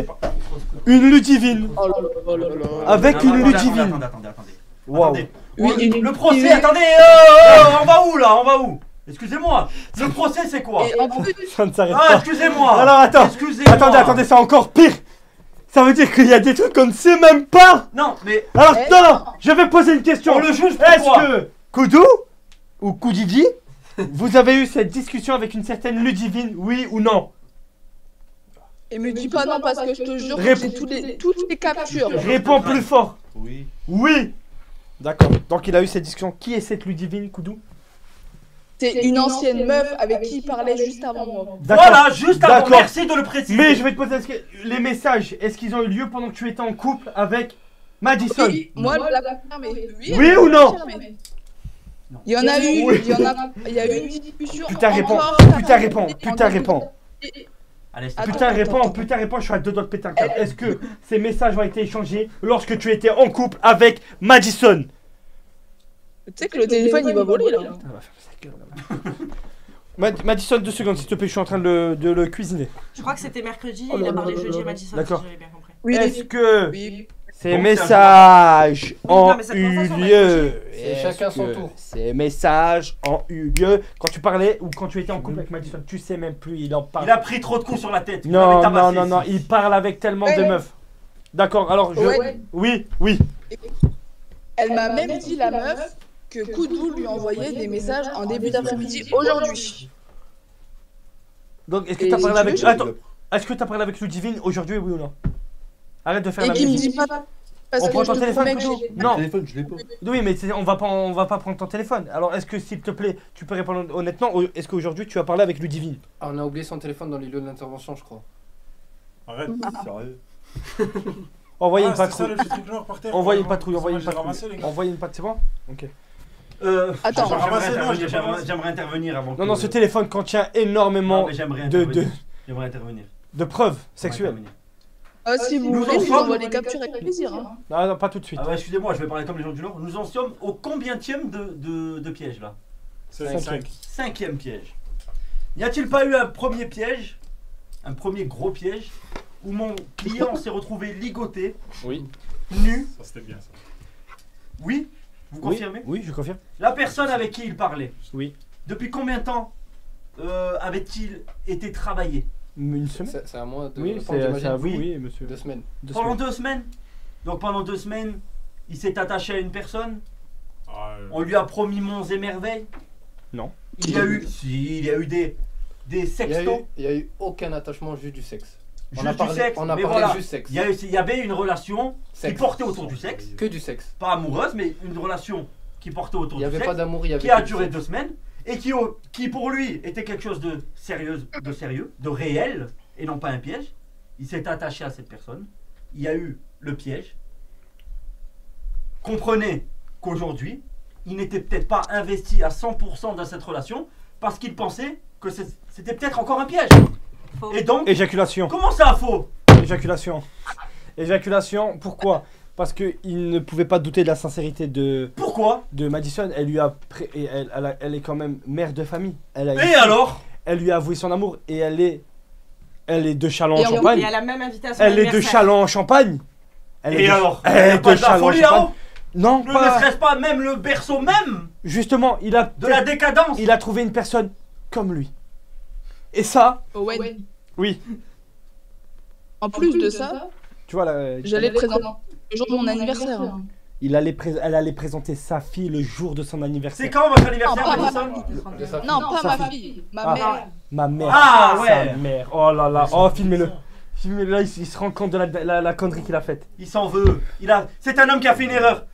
Une Ludivine. Oh là là là là. Avec Non, une attendez, Ludivine. Attendez. Waouh. Attendez. Oui, Le procès, oui. attendez, on va où là? On va où? Excusez-moi. Le procès, c'est quoi? Et en plus, Ça ne s'arrête Ah, pas. excusez-moi. Alors attends. Excusez-moi. Attendez, c'est encore pire. Ça veut dire qu'il y a des trucs qu'on ne sait même pas. Non, mais Alors Eh non, je vais poser une question. on le juge Est-ce pourquoi? que Koudou ou Koudidi, vous avez eu cette discussion avec une certaine Ludivine, oui ou non? et me dis pas non parce que je te jure que Réponds. j'ai toutes les captures. Réponds plus fort. Oui. Oui. D'accord. Donc il a eu cette discussion. Qui est cette Ludivine, Koudou? C'est une ancienne meuf avec qui il parlait juste avant moi. D'accord. Voilà, juste avant, D'accord. merci de le préciser. Mais je vais te poser les messages. Est-ce qu'ils ont eu lieu pendant que tu étais en couple avec Madison? Oui, moi la confirmé. Oui ou non? confirmé. Il y en a eu, Oui. il y a eu une discussion. Putain, réponds. encore Putain, avant- réponds. Putain, réponds. Allez, Attends, Putain, réponds. attends. Putain, réponds. Je suis à 2 doigts de péter un câble. Est-ce que ces messages ont été échangés lorsque tu étais en couple avec Madison? Tu sais que le téléphone il va voler là. Putain, on va fermer sa gueule, là. Madison, 2 secondes, s'il te plaît, je suis en train de le cuisiner. Je crois que c'était mercredi, Oh il là a parlé là là jeudi là à Madison, D'accord. si j'avais bien compris. Oui, Est-ce que oui. ces Donc, messages ont non, mais cette eu conversation va lieu? C'est Est-ce chacun son que tour. Ces messages ont eu lieu quand tu parlais ou quand tu étais en couple avec Madison? Tu sais même plus, il en parle. Il a pris trop de coups sur la tête. Vous Non, l'avez tabassé, non, ici. il parle avec tellement de Ouais. meufs. D'accord, alors je. Ouais. Oui. Elle m'a même dit la meuf que Koudou lui envoyait des messages en début d'après-midi aujourd'hui. Donc, est-ce que Et t'as parlé si tu avec. veux, Attends, est-ce que t'as parlé avec Ludivine aujourd'hui, oui ou non? Arrête de faire Et la qui me musique. dit pas. Parce On que prend je ton te téléphone, promets que Koudou? j'ai- Non. Le téléphone, je l'ai pas. Oui, mais on va pas prendre ton téléphone. Alors, est-ce que, s'il te plaît, tu peux répondre honnêtement, est-ce qu'aujourd'hui tu as parlé avec Ludivine? Ah, on a oublié son téléphone dans les lieux de l'intervention, je crois. Arrête. Sérieux. Envoyez Ah, une c'est ça, patrouille. le petit truc noir par terre. Envoyez une Vraiment, patrouille, c'est envoyez moi, une j'ai ramassé, patrouille. les gars. Envoyez une patrouille, c'est bon? Ok. Attends. J'ai ramassé, non, je l'ai pas J'aimerais ramassé. j'aimerais intervenir avant Non, non, que- ce téléphone contient Non, énormément mais j'aimerais de intervenir. J'aimerais intervenir. preuves J'aimerais sexuelles. intervenir. Ah, si vous Nous voulez, en je vous sommes- envoie les captures avec plaisir. Hein. Ah non, pas tout de suite. Ah ouais, excusez-moi, je vais parler comme les gens du Nord. Nous en sommes au combientième de piège là? C'est 5. 5e piège. N'y a-t-il pas eu un premier piège, un premier gros piège, où mon client s'est retrouvé ligoté, Oui. nu? Ça, c'était bien ça. Oui? Vous confirmez? Oui, je confirme. La personne avec qui il parlait, Oui. depuis combien de temps avait-il été travaillé? Une semaine? C'est à moi de Oui, répondre, c'est j'imagine. à vous, oui, monsieur. 2 semaines. Pendant 2 semaines? Donc pendant 2 semaines, il s'est attaché à une personne? Ah, On lui a promis monts et merveilles? Non. Il y a eu, si, il y a eu des sextos. Il y a eu aucun attachement, juste du sexe. Juste du sexe, on a mais parlé voilà. juste sexe. Il y avait une relation qui Sexe. portait autour du sexe, Que du sexe. pas amoureuse, mais une relation qui portait autour Il n'y du avait sexe, pas d'amour, il y avait qui a que du duré sexe. 2 semaines et qui pour lui était quelque chose de sérieux, de réel et non pas un piège. Il s'est attaché à cette personne. Il y a eu le piège. Comprenez qu'aujourd'hui, il n'était peut-être pas investi à 100% dans cette relation parce qu'il pensait que c'était peut-être encore un piège. Faux. Et donc, Éjaculation. comment ça faux? Éjaculation. Éjaculation, pourquoi? Parce qu'il ne pouvait pas douter de la sincérité de Pourquoi? Madison. Elle lui a et elle est quand même mère de famille. Elle a Et alors? Elle lui a avoué son amour et elle est de Châlons en Et Champagne. Et elle a même invité à son Elle est de anniversaire. Châlons en Champagne. Elle Et est de- alors? Elle Il y a est pas de de la Châlons en folie Champagne. là-haut? Non, Ne pas. serait-ce pas même le berceau même Justement, il a de la décadence? il a trouvé une personne comme lui. Et ça, Owen. oui. En plus de ça, Tu vois là. j'allais te présenter le jour de mon anniversaire. hein. Elle allait présenter sa fille le jour de son anniversaire. C'est quand votre anniversaire, Non, pas Madison? De sa Non, fille. pas sa ma fille. fille, ma Ah. mère. Ma mère. Ah, Sa ouais. mère. Oh là là. Oh, filmez-le. Filmez-le là, il se rend compte de la connerie qu'il a faite. Il s'en veut. C'est un homme qui a fait une erreur.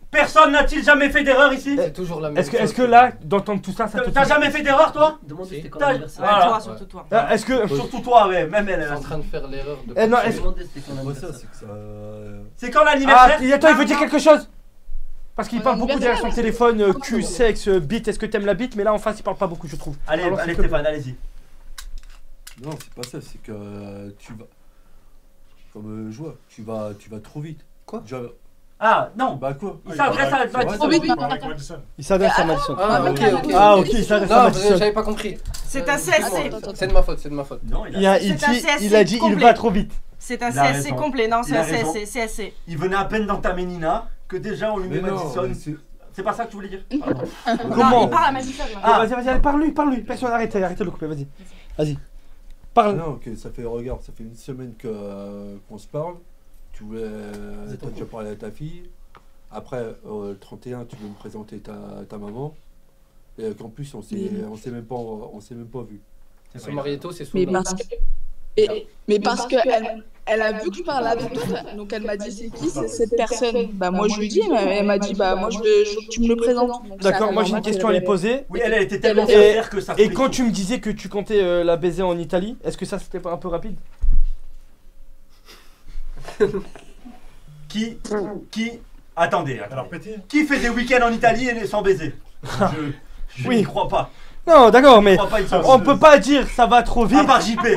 Personne n'a-t-il jamais fait d'erreur ici? C'est toujours la même Est-ce que là, d'entendre tout ça, ça te T'as jamais fait d'erreur, toi? Demande c'était quand T'as- l'anniversaire. Ouais, Voilà. toi, surtout toi. Ah, est-ce que. Surtout toi, ouais. Même elle. Elle est en train de faire l'erreur de. Eh non, est-ce- Demandez c'était quand Moi, ça, l'anniversaire. c'est que ça. C'est quand Ah, l'anniversaire? attends, il veut dire quelque chose. Parce qu'il Ouais, parle beaucoup derrière son l'anniversaire. téléphone, cul, sexe, bite, est-ce que t'aimes la bite? Mais là en face il parle pas beaucoup je trouve. Allez, Alors, allez s'il te Stéphane, allez-y. Non, c'est pas ça, c'est que tu vas. Comme je vois, tu vas trop vite. Quoi? Ah, non. Bah quoi? Il s'adresse à Ouais, Madison. vite, Avec Madison. Il s'adresse à Madison. Ah, ok, ok. Ah ok, il s'adresse à Non, Madison. j'avais pas compris. C'est un CSC. C'est de ma faute, c'est de ma faute. Non, Il a C'est un CSC dit il complet. va trop vite. C'est un Il a CSC raison. complet. Non, c'est Il a un raison. CSC. CSC. Il venait à peine d'entamer Nina que déjà on lui met Mais non, Madison. mais c'est- C'est pas ça que tu voulais dire? Pardon. Comment? Non, il parle à Madison. là. Ah, vas-y, allez, parle-lui. Personne, arrêtez de le couper, vas-y. Vas-y. Parle. Non, ok, ça fait, regarde, ça fait une semaine qu'on se parle. Tu voulais. T'as déjà parlé à ta fille. Après, le 31, tu veux me présenter ta maman. Et qu'en plus, on s'est même pas vu. Son mariéto, c'est Mais son. parce que, mais parce que elle a vu que je parlais avec toi, donc elle m'a dit c'est qui cette personne? Bah moi je lui dis, mais elle m'a dit bah moi je veux que tu me le présentes. Donc, D'accord, c'est moi j'ai une normal question à qu'elle lui poser. Oui, elle était tellement Et- sincère que ça Et fait quand tout. tu me disais que tu comptais la baiser en Italie, est-ce que ça c'était pas un peu rapide? Qui. Attendez, Alors, attendez. petit. Qui fait des week-ends en Italie et sans baiser? Je Oui. n'y crois pas. Non, d'accord, mais Je crois pas une seule on seconde. peut pas dire ça va trop vite. À part JP.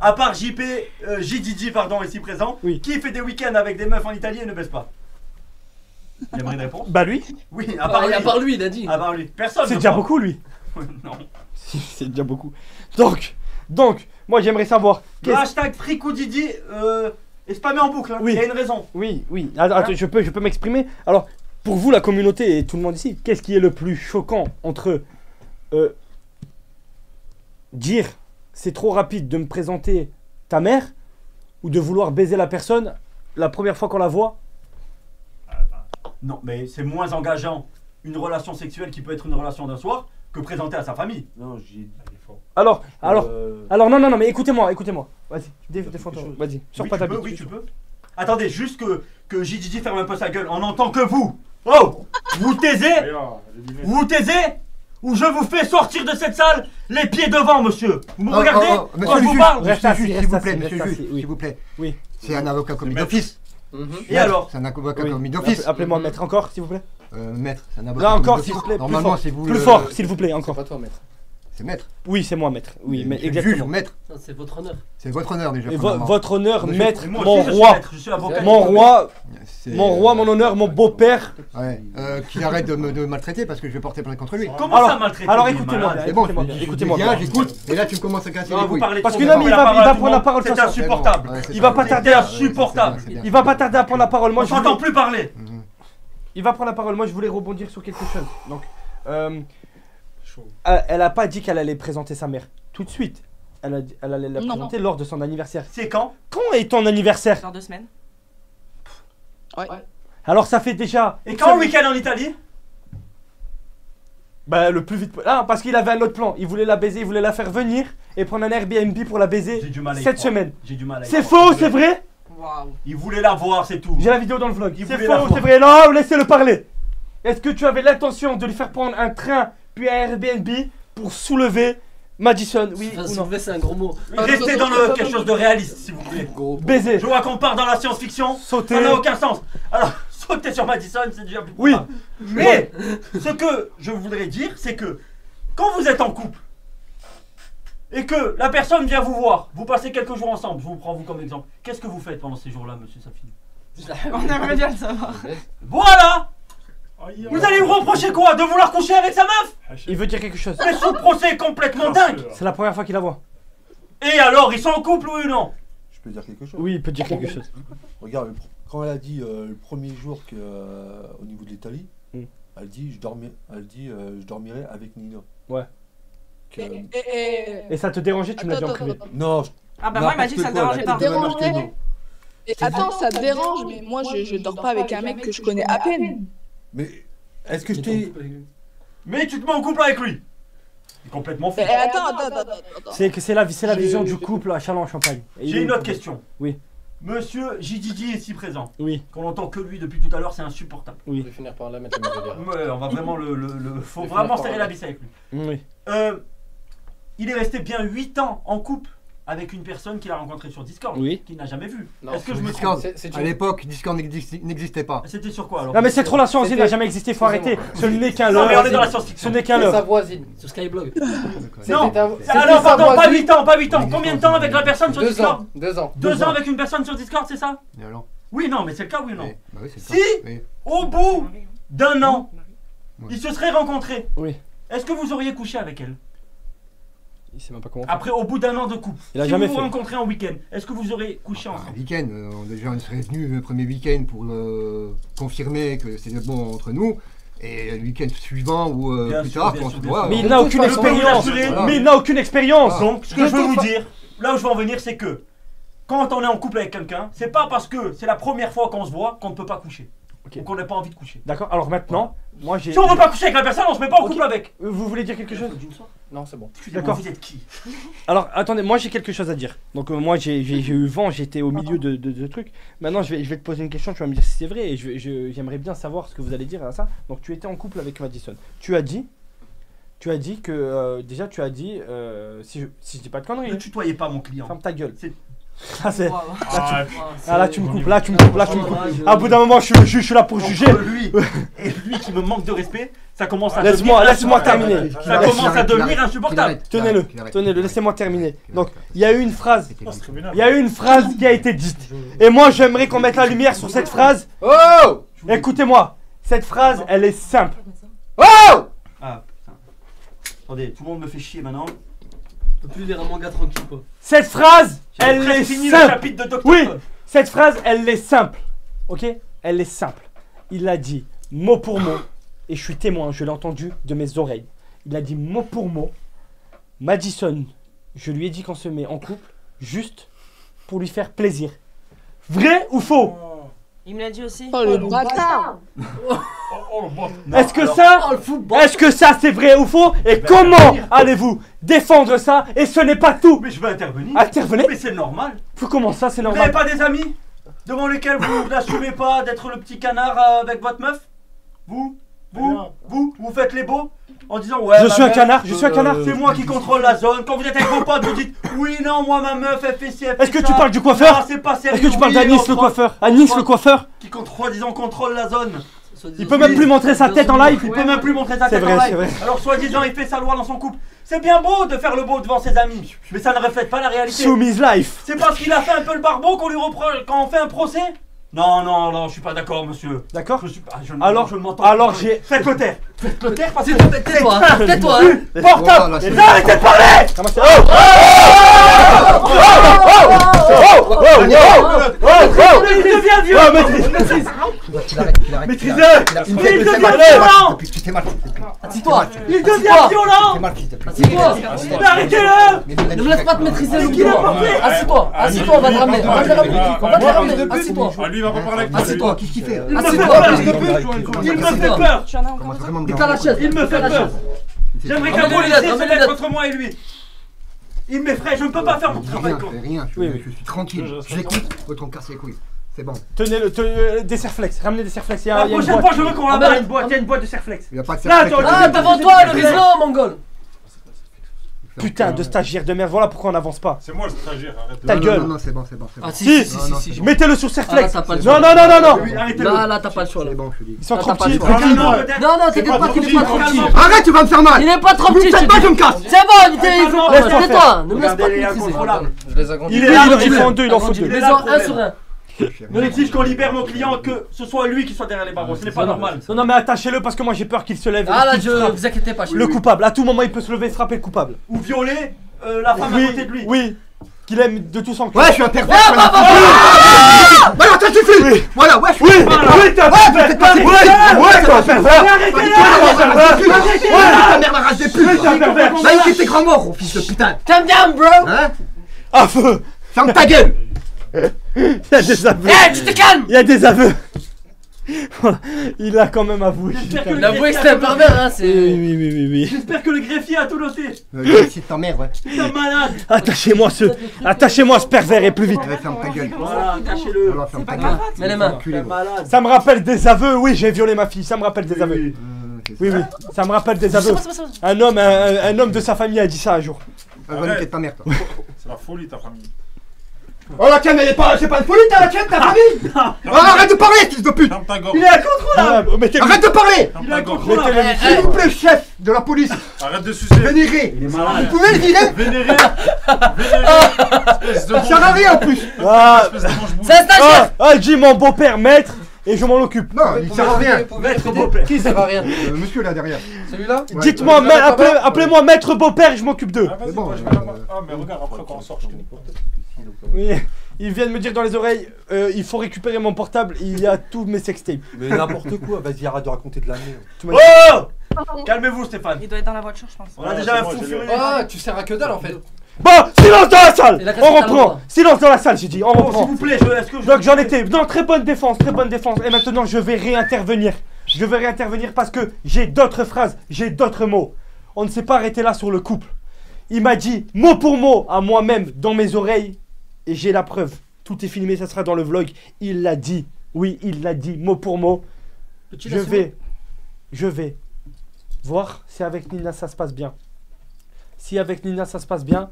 À part JP, JDD, pardon, ici présent. Oui. Qui fait des week-ends avec des meufs en Italie et ne baisse pas? Il y a une réponse? Bah lui, Oui, à part lui. À part lui, il a dit. À part lui. Personne. c'est je déjà crois. beaucoup lui. Non. Si, c'est déjà beaucoup. Donc, moi j'aimerais savoir. Le hashtag FricouDidi est spammé en boucle. Hein. Oui. Il y a une raison. Oui. Attends, je peux m'exprimer. Alors, pour vous, la communauté et tout le monde ici, qu'est-ce qui est le plus choquant entre dire c'est trop rapide de me présenter ta mère ou de vouloir baiser la personne la première fois qu'on la voit? Non, mais c'est moins engageant une relation sexuelle qui peut être une relation d'un soir que présenter à sa famille. Non, j'ai. Alors, non, mais écoutez-moi. Vas-y, défends-toi. Vas-y, sors Oui, pas tu ta peux, bite. oui, tu peux. Attendez, juste que JDG ferme un peu sa gueule. On entend que vous. Oh, vous taisez, ou je vous fais sortir de cette salle les pieds devant, monsieur. Vous me regardez quand je vous parle. Monsieur le juge, s'il vous plaît, monsieur le juge, s'il vous plaît. Oui. C'est un avocat commis d'office. Et alors? C'est un avocat commis d'office. Appelez-moi maître encore, s'il vous plaît. Maître, c'est un avocat Là commis encore, d'office. s'il vous plaît. Normalement, c'est vous. Plus fort, s'il vous plaît, encore. Pas toi, maître. C'est maître. Oui, c'est moi, maître. Oui, mais Monsieur le exactement. juge ou maître. Non, c'est votre honneur. C'est votre honneur déjà. Et premièrement. votre honneur, Monsieur- maître, Moi mon aussi, je suis roi. maître, je suis avocat. Mon roi, mon honneur, mon beau-père. Ouais. Qu'il arrête de me maltraiter parce que je vais porter plainte contre lui. Comment ça maltraiter? Alors il est écoutez-moi malade. bien, C'est bon, écoutez-moi bien, je écoutez-moi viens, bien. j'écoute, et là tu me commences à casser Non, les vous couilles. parlez Parce trop, que vous non, mais parlez il va parole à tout prendre le la monde, parole de toute c'est façon. insupportable. Ouais, c'est Il va ça. pas tarder à insupportable. C'est bien. Il va pas tarder à prendre la parole. Moi, On je voulais- s'entend plus parler. Il va prendre la parole. Moi, je voulais rebondir sur quelque chose. Donc, elle a pas dit qu'elle allait présenter sa mère tout de suite. Elle allait la Non. présenter lors de son anniversaire. C'est quand? Quand est ton anniversaire? Dans 2 semaines. Ouais. Alors, ça fait déjà. Et quand le week-end en Italie? Bah, le plus vite. Ah, parce qu'il avait un autre plan. Il voulait la baiser, il voulait la faire venir et prendre un Airbnb pour la baiser J'ai du mal à y cette croire. semaine. J'ai du mal à y C'est croire. faux, c'est vrai? Waouh. Il voulait la voir, c'est tout. J'ai la vidéo dans le vlog. Il C'est voulait la faux, voir. c'est vrai. Non, laissez-le parler. Est-ce que tu avais l'intention de lui faire prendre un train puis un Airbnb pour soulever Madison? Oui Enfin, ou non? soulever, c'est un gros mot. Restez dans quelque chose de réaliste, s'il vous plaît. Baiser, Je vois qu'on part dans la science-fiction. sauter. Ça n'a aucun sens. Alors, sauter sur Madison, c'est déjà plus Oui. probable. Mais ce que je voudrais dire, c'est que quand vous êtes en couple et que la personne vient vous voir, vous passez quelques jours ensemble, je vous prends vous comme exemple. Qu'est-ce que vous faites pendant ces jours-là, monsieur Safi? On aimerait bien le savoir. Voilà. Vous allez me reprocher quoi? De vouloir coucher avec sa meuf? Il veut dire quelque chose. Mais ce procès est complètement dingue. C'est la première fois qu'il la voit. Et alors, ils sont en couple, oui ou non? Je peux dire quelque chose? Oui, il peut dire quelque chose. Regarde, quand elle a dit le premier jour que, au niveau de l'Italie, elle dit je dormirai avec Nina. Ouais. Que- Et ça te dérangeait, tu me l'as dit en privé. Non, Ah bah moi il m'a dit que ça le dérangeait pas. Dérangerait. Et attends, ça te dérange, mais moi je dors pas avec un mec que je connais à peine. mais est-ce que je t'ai. Mais tu te mets en couple avec lui. C'est complètement fou. Mais attends. C'est que c'est la vision du couple à Châlons-en-Champagne. Et J'ai il- une autre question. Oui. Monsieur JDG est ici présent. Oui, Qu'on entend que lui depuis tout à l'heure, c'est insupportable. Je vais finir par la mettre à mes Ouais, on va vraiment faut Je vais vraiment finir serrer par- la vis avec lui. oui. Il est resté bien 8 ans en couple avec une personne qu'il a rencontrée sur Discord, Oui. qu'il n'a jamais vue. Non, Est-ce que je me Discord, trompe? C'est à l'époque, Discord n'existait pas. C'était sur quoi alors? Non mais cette relation aussi C'était- n'a jamais existé, faut arrêter. Ce n'est qu'un Non mais on est dans leurre. la Ce science-fiction. n'est qu'un sa leurre. voisine. Sur Skyblog. Non, C'était alors sa pardon, pas voisine. 8 ans, pas 8 ans. Combien de temps avec la personne sur 2 Discord? ans. 2 ans. 2 ans avec une personne sur Discord, c'est ça? Et alors Oui, non, mais c'est le cas, oui ou non? Bah oui, c'est Si ça. Oui. Au bout d'un an, Ouais. ils se seraient rencontrés, Oui. est-ce que vous auriez couché avec elle? Il sait même pas comment. Après, au bout d'un an de couple, Il a si jamais vous vous fait. rencontrez en week-end, est-ce que vous aurez couché Un ensemble? week-end, déjà on serait venu le premier week-end pour confirmer que c'était bon entre nous. Et le week-end suivant ou Bien plus sûr, tard, bien quand on sûr, se bien voit. sûr. Mais il De n'a toute aucune façon, expérience. voilà. Mais il n'a aucune expérience. Donc, ce que je veux toute vous fa- dire, là où je veux en venir, c'est que quand on est en couple avec quelqu'un, c'est pas parce que c'est la première fois qu'on se voit qu'on ne peut pas coucher. Ok. Ou qu'on n'a pas envie de coucher. D'accord, alors maintenant, moi j'ai. Si on veut pas coucher avec la personne, on se met pas en Ok. couple avec. Vous voulez dire quelque chose? Non, c'est bon. Excusez-moi, D'accord. vous êtes qui? Alors attendez, moi j'ai quelque chose à dire. Donc moi j'ai eu vent, j'étais au milieu de trucs. Maintenant je vais te poser une question, tu vas me dire si c'est vrai et j'aimerais bien savoir ce que vous allez dire à ça. Donc tu étais en couple avec Madison. Tu as dit que déjà tu as dit si je dis pas de conneries. Ne tutoyez pas mon client. Ferme ta gueule. C'est- Ah, c'est. Ah, Ah là tu me coupes, là tu me coupes, là tu me coupes. À bout d'un moment je suis là pour juger. Entre lui et lui qui me manque de respect, ça commence à Laisse-moi devenir terminer. Ça commence à devenir insupportable. Tenez-le, laissez-moi terminer. Donc il y a eu une phrase. Oh, c'est tribunal. Il y a eu une phrase qui a été dite. Et moi j'aimerais qu'on mette la lumière sur cette phrase. Oh! Écoutez-moi, cette phrase elle est simple. Ah putain. Attendez, tout le monde me fait chier maintenant. On peut plus lire un manga tranquille quoi. Cette phrase J'ai elle presque est fini le simple. chapitre de Dr. Oui, Stone. cette phrase elle est simple. Ok? Elle est simple. Il l'a dit mot pour mot. Et je suis témoin, je l'ai entendu de mes oreilles. Il a dit mot pour mot. Madison, je lui ai dit qu'on se met en couple juste pour lui faire plaisir. Vrai ou faux? Il me l'a dit aussi. Oh le bâtard. Est-ce que ça, c'est vrai ou faux? Et comment allez-vous défendre ça? Et ce n'est pas tout. Mais je vais intervenir. Intervenez. Mais c'est normal. Comment ça, c'est Vous normal? n'avez pas des amis devant lesquels vous n'assumez pas d'être le petit canard avec votre meuf? Vous faites les beaux en disant ouais. Je suis un canard, je suis un canard. C'est moi qui contrôle la zone. Quand vous êtes avec vos potes, vous dites oui, non, moi ma meuf elle fait ci, elle fait Est-ce que ça. tu parles du coiffeur? Non, c'est pas sérieux. Est-ce que tu parles Oui, d'Anis on le prend- coiffeur? Anis le coiffeur? Qui soi-disant contrôle la zone. Il peut même plus montrer sa tête en live. Il peut même plus montrer sa C'est tête vrai, en c'est live. vrai. Alors soi-disant il fait sa loi dans son couple. C'est bien beau de faire le beau devant ses amis, mais ça ne reflète pas la réalité. Soumise life. C'est parce qu'il a fait un peu le barbeau qu'on lui reproche quand on fait un procès? Non, je suis pas d'accord, monsieur. D'accord. Alors, j'ai. Faites le taire. Faites le taire parce que. Tais-toi, tais-toi. Portable. Arrêtez de parler. Il devient violent. Maîtrisez. Il devient violent. Tu t'es mal. Assis-toi. Il devient violent. Assis-toi. Mais arrêtez-le. Ne me laisse pas te maîtriser le qu'il a boulot. porté. Assis-toi, assis-toi, on va te ramener. On va te ramener. On va te ramener. Assis-toi. Ah, lui, il va pas parler avec moi. Assis-toi. Qu'est-ce qu'il fait? Il me fait Assis-toi. peur. Il me fait peur. Tu en as encore besoin? Décale la chaise. Il me fait peur. J'aimerais qu'un Ramène les policier lunettes, se ramène les mette lunettes. entre moi et lui. Il m'effraie, je ne peux pas faire mon travail. Rien, je suis tranquille. Je l'écoute, autant me casser les couilles. C'est bon. Tenez des serflex. Ramenez des serflex. Il y a La une prochaine boîte. fois, je veux qu'on ramène une boîte. Il y a une boîte de Serflex. Il n'y a pas de Là, serpent. Ah, devant toi, le Riesling, mongol. Putain de stagiaire de merde. Voilà pourquoi on n'avance pas. C'est moi le stagiaire, arrête de. Ta gueule. Non, c'est bon, c'est bon. Ah, Si. si. Mettez-le sur serflex. Ah, t'as pas le Non, choix. non. Arrêtez-le. Là, t'as pas le choix, là. C'est bon, je te dis. Ils sont Ah, trop t'as pas le petits. choix. Non, t'inquiète pas qu'il est pas trop petit. Arrête, tu vas me faire mal. Il est pas trop Vous petit. me faites pas, je me casse. C'est bon, il faut. Laisse-moi Tais-toi. Ne me laisse pas te Regardez, il est maîtriser. incontrôlable. Je les agrandis. Il est là, Il en faut deux, il en faut deux. Les uns un sur un. On exige qu'on libère nos clients, que ce soit lui qui soit derrière les barreaux. Ce n'est pas normal. Non, mais attachez-le parce que moi j'ai peur qu'il se lève. Ah là, et qu'il frappe. vous inquiétez pas. Le coupable, à tout moment il peut se lever et frapper le coupable. Ou violer la femme à côté de lui. Oui, qu'il aime de tout son cœur. Ouais, je suis un pervers. Voilà, ça suffit. Voilà, ouais, je suis Oui, t'es un pervers. t'es pas- Ouais, t'es un pervers. ta mère, la race des putes. T'es un pervers. Va niquer tes grands morts, fils de putain. Calm down, bro. Hein? À feu. Ferme ta gueule. Il y a des aveux. Eh, tu te calmes. Il y a des aveux. Voilà. Il a quand même avoué. J'espère que Putain. le Il a avoué que c'était un pervers, hein, c'est. Oui. J'espère que le greffier a tout noté. C'est ta mère, ouais. Putain, malade. Attachez-moi ce pervers et plus vite. Ouais, ferme ta gueule. Voilà, cachez-le. Voilà, ferme ta pas gueule. grave. Mets les mains. Enculé, ouais. Malade. Ça me rappelle des aveux. Oui, j'ai violé ma fille. Ça me rappelle des aveux. Oui. Ça me rappelle des aveux. Un homme de sa famille a dit ça un jour. Va niquer ta mère, toi. C'est la folie, ta famille. Oh la tienne, elle est pas, c'est pas une folie, t'as la tienne, ta famille. Oh, arrête de parler, fils de pute. Ferme ta gorge. Il est incontrôlable. Arrête de parler. Ferme Il est ta gorge. incontrôlable. S'il vous plaît, chef de la police, Arrête de sucer. vénérez. Il est Vous malade. pouvez le dire, Vénéré. Espèce de ça sert à rien en plus. Ah, espèce de mange-bouffe. C'est un stagiaire. elle dit mon beau-père maître et je m'en occupe. Non, il sert à rien. Maître beau-père. Qui sert à rien? Monsieur là derrière. Celui-là? Ouais. Dites-moi, appelez-moi maître beau-père et je m'occupe d'eux. Ah, vas-y, bon, moi, je vais là-bas. Ah, mais regarde, après, quand on sort, je te dis. Oui, ils viennent me dire dans les oreilles, il faut récupérer mon portable, il y a tous mes sextapes. Mais n'importe quoi, vas-y, arrête de raconter de la merde. Tu m'as dit- Oh. Calmez-vous, Stéphane. Il doit être dans la voiture, je pense. On a déjà un c'est fou moi, furieux. Ah, tu sers à que dalle en fait. Bon, silence dans la salle. Il a cassé On ta reprend. lampe. Silence dans la salle, j'ai dit, on Oh, s'il reprend. vous plaît, est-ce que je. Donc j'en étais. Non, très bonne défense. Et maintenant, je vais réintervenir. Je vais réintervenir parce que j'ai d'autres phrases, j'ai d'autres mots. On ne s'est pas arrêté là sur le couple. Il m'a dit mot pour mot à moi-même dans mes oreilles. Et j'ai la preuve. Tout est filmé, ça sera dans le vlog. Il l'a dit. Oui, il l'a dit, mot pour mot. Je vais voir si avec Nina ça se passe bien. Si avec Nina ça se passe bien,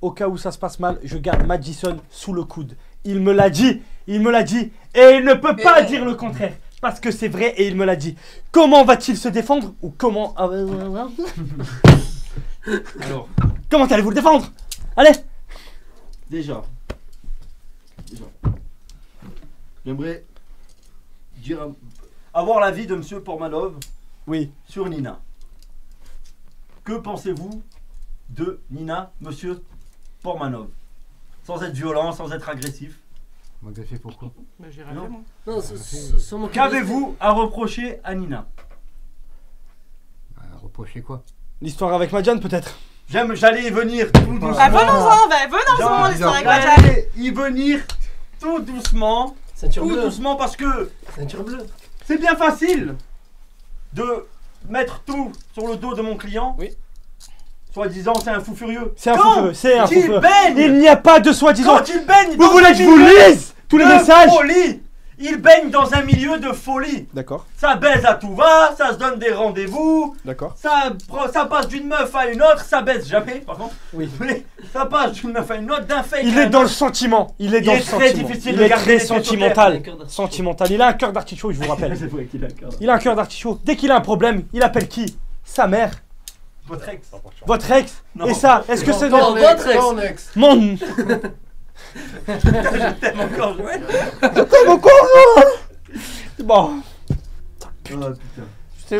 au cas où ça se passe mal, je garde Madison sous le coude. Il me l'a dit, et il ne peut pas dire le contraire. Parce que c'est vrai et il me l'a dit. Comment va-t-il se défendre? Ou comment... Alors, Comment allez-vous le défendre? Allez. déjà. J'aimerais avoir l'avis de monsieur Pormanov Oui. sur Nina. Que pensez-vous de Nina, monsieur Pormanov? Sans être violent, sans être agressif. M'agresser pourquoi? Bah, j'ai rien Non. fait, moi. Non, sur mon Qu'avez-vous à reprocher à Nina? Reprocher quoi? L'histoire avec Madjan peut-être. J'allais y venir tout doucement. Ah, venons-en, l'histoire avec Madjan. J'allais y venir tout doucement. Ceinture Tout bleue. doucement parce que Ceinture bleue. c'est bien facile de mettre tout sur le dos de mon client. Oui. Soi-disant, c'est un fou furieux. C'est un fou furieux, c'est un fou il furieux. baigne, Il n'y a pas de soi-disant. quand il baigne Vous dans voulez un que je vous milieu lise tous les de messages? folie. Il baigne dans un milieu de folie. D'accord, Ça baise à tout va, ça se donne des rendez-vous, d'accord. ça passe d'une meuf à une autre, ça baise jamais par contre. Oui. Mais ça passe d'une meuf à une autre, d'un fake Il à est un dans le autre. sentiment. Il est dans Il le est très sentiment. difficile Il de est garder très les pieds sur terre. sentimental. terre. Sentimental. Il a un cœur d'artichaut, je vous rappelle. C'est vrai qu'il a un cœur. Il a un cœur d'artichaut. Dès qu'il a un problème, il appelle qui? Sa mère. Votre ex. Votre ex. Non. Et ça, est-ce que c'est Non, dans votre ex. Ton ex. mon... Je t'aime encore, Joël. Bon, Oh putain. c'est,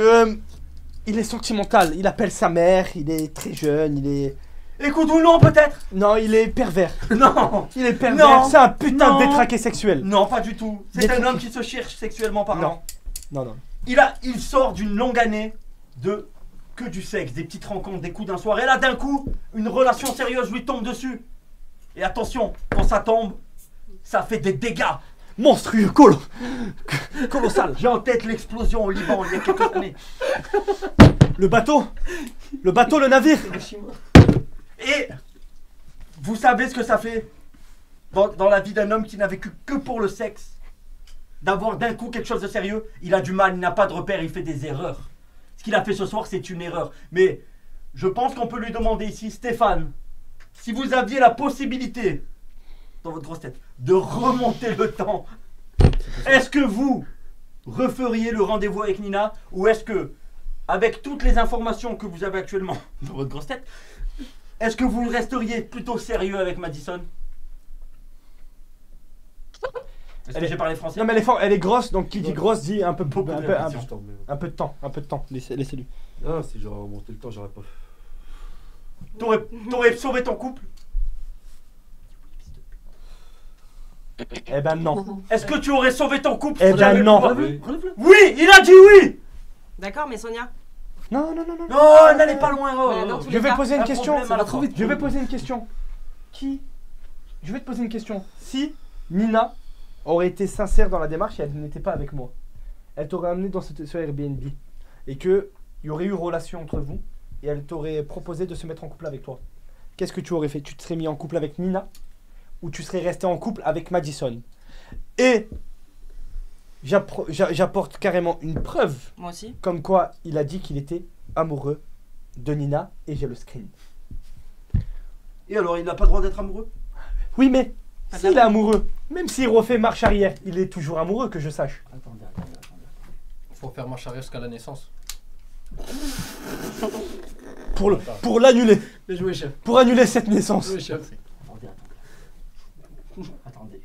il est sentimental. Il appelle sa mère. Il est très jeune. Il est... Écoute ou non peut-être. Non, il est pervers. Non. Il est pervers. Non. C'est un putain Non. de détraqué sexuel. Non, pas du tout. C'est Détraqué. un homme qui se cherche sexuellement parlant. Non, non. Il sort d'une longue année de que du sexe, des petites rencontres, des coups d'un soir. Et là, d'un coup, une relation sérieuse lui tombe dessus. Et attention, quand ça tombe, ça fait des dégâts. Monstrueux, colossal. J'ai en tête l'explosion au Liban il y a quelques années. Le bateau, le navire. Et vous savez ce que ça fait dans la vie d'un homme qui n'a vécu que pour le sexe, d'avoir d'un coup quelque chose de sérieux. Il a du mal, il n'a pas de repère, il fait des erreurs. Ce qu'il a fait ce soir, c'est une erreur. Mais je pense qu'on peut lui demander ici, Stéphane, si vous aviez la possibilité, dans votre grosse tête, de remonter le temps, est-ce que vous referiez le rendez-vous avec Nina, ou est-ce que, avec toutes les informations que vous avez actuellement dans votre grosse tête, est-ce que vous resteriez plutôt sérieux avec Madison? Est-ce que j'ai parlé français? Non mais elle est grosse, donc qui dit grosse dit un peu, Beaucoup un de peu, répétitions. un peu de temps, laissez-lui. Ah, si j'aurais remonté le temps, j'aurais pas. T'aurais sauvé ton couple? Eh ben non. Est-ce que tu aurais sauvé ton couple? Eh si ben j'avais le non. pouvoir? Oui. Oui, il a dit oui. D'accord, mais Sonia. Non. Non, n'allez pas loin. Voilà, dans tous Je les vais cas. poser une Un question. problème à la fois. Je vais poser une question. Je vais te poser une question. Si Nina aurait été sincère dans la démarche et elle n'était pas avec moi, elle t'aurait amené dans ce Airbnb et que il y aurait eu relation entre vous et elle t'aurait proposé de se mettre en couple avec toi. Qu'est-ce que tu aurais fait? Tu te serais mis en couple avec Nina ou tu serais resté en couple avec Madison? Et j'apporte carrément une preuve Moi aussi. comme quoi il a dit qu'il était amoureux de Nina et j'ai le screen. Et alors, il n'a pas le droit d'être amoureux? Oui, mais Pas s'il est d'amour. amoureux, même s'il refait marche arrière, il est toujours amoureux, que je sache. Attendez. Faut faire marche arrière jusqu'à la naissance. Pour l'annuler, Bien joué, chef. pour annuler cette naissance. Bien joué, chef. Attendez.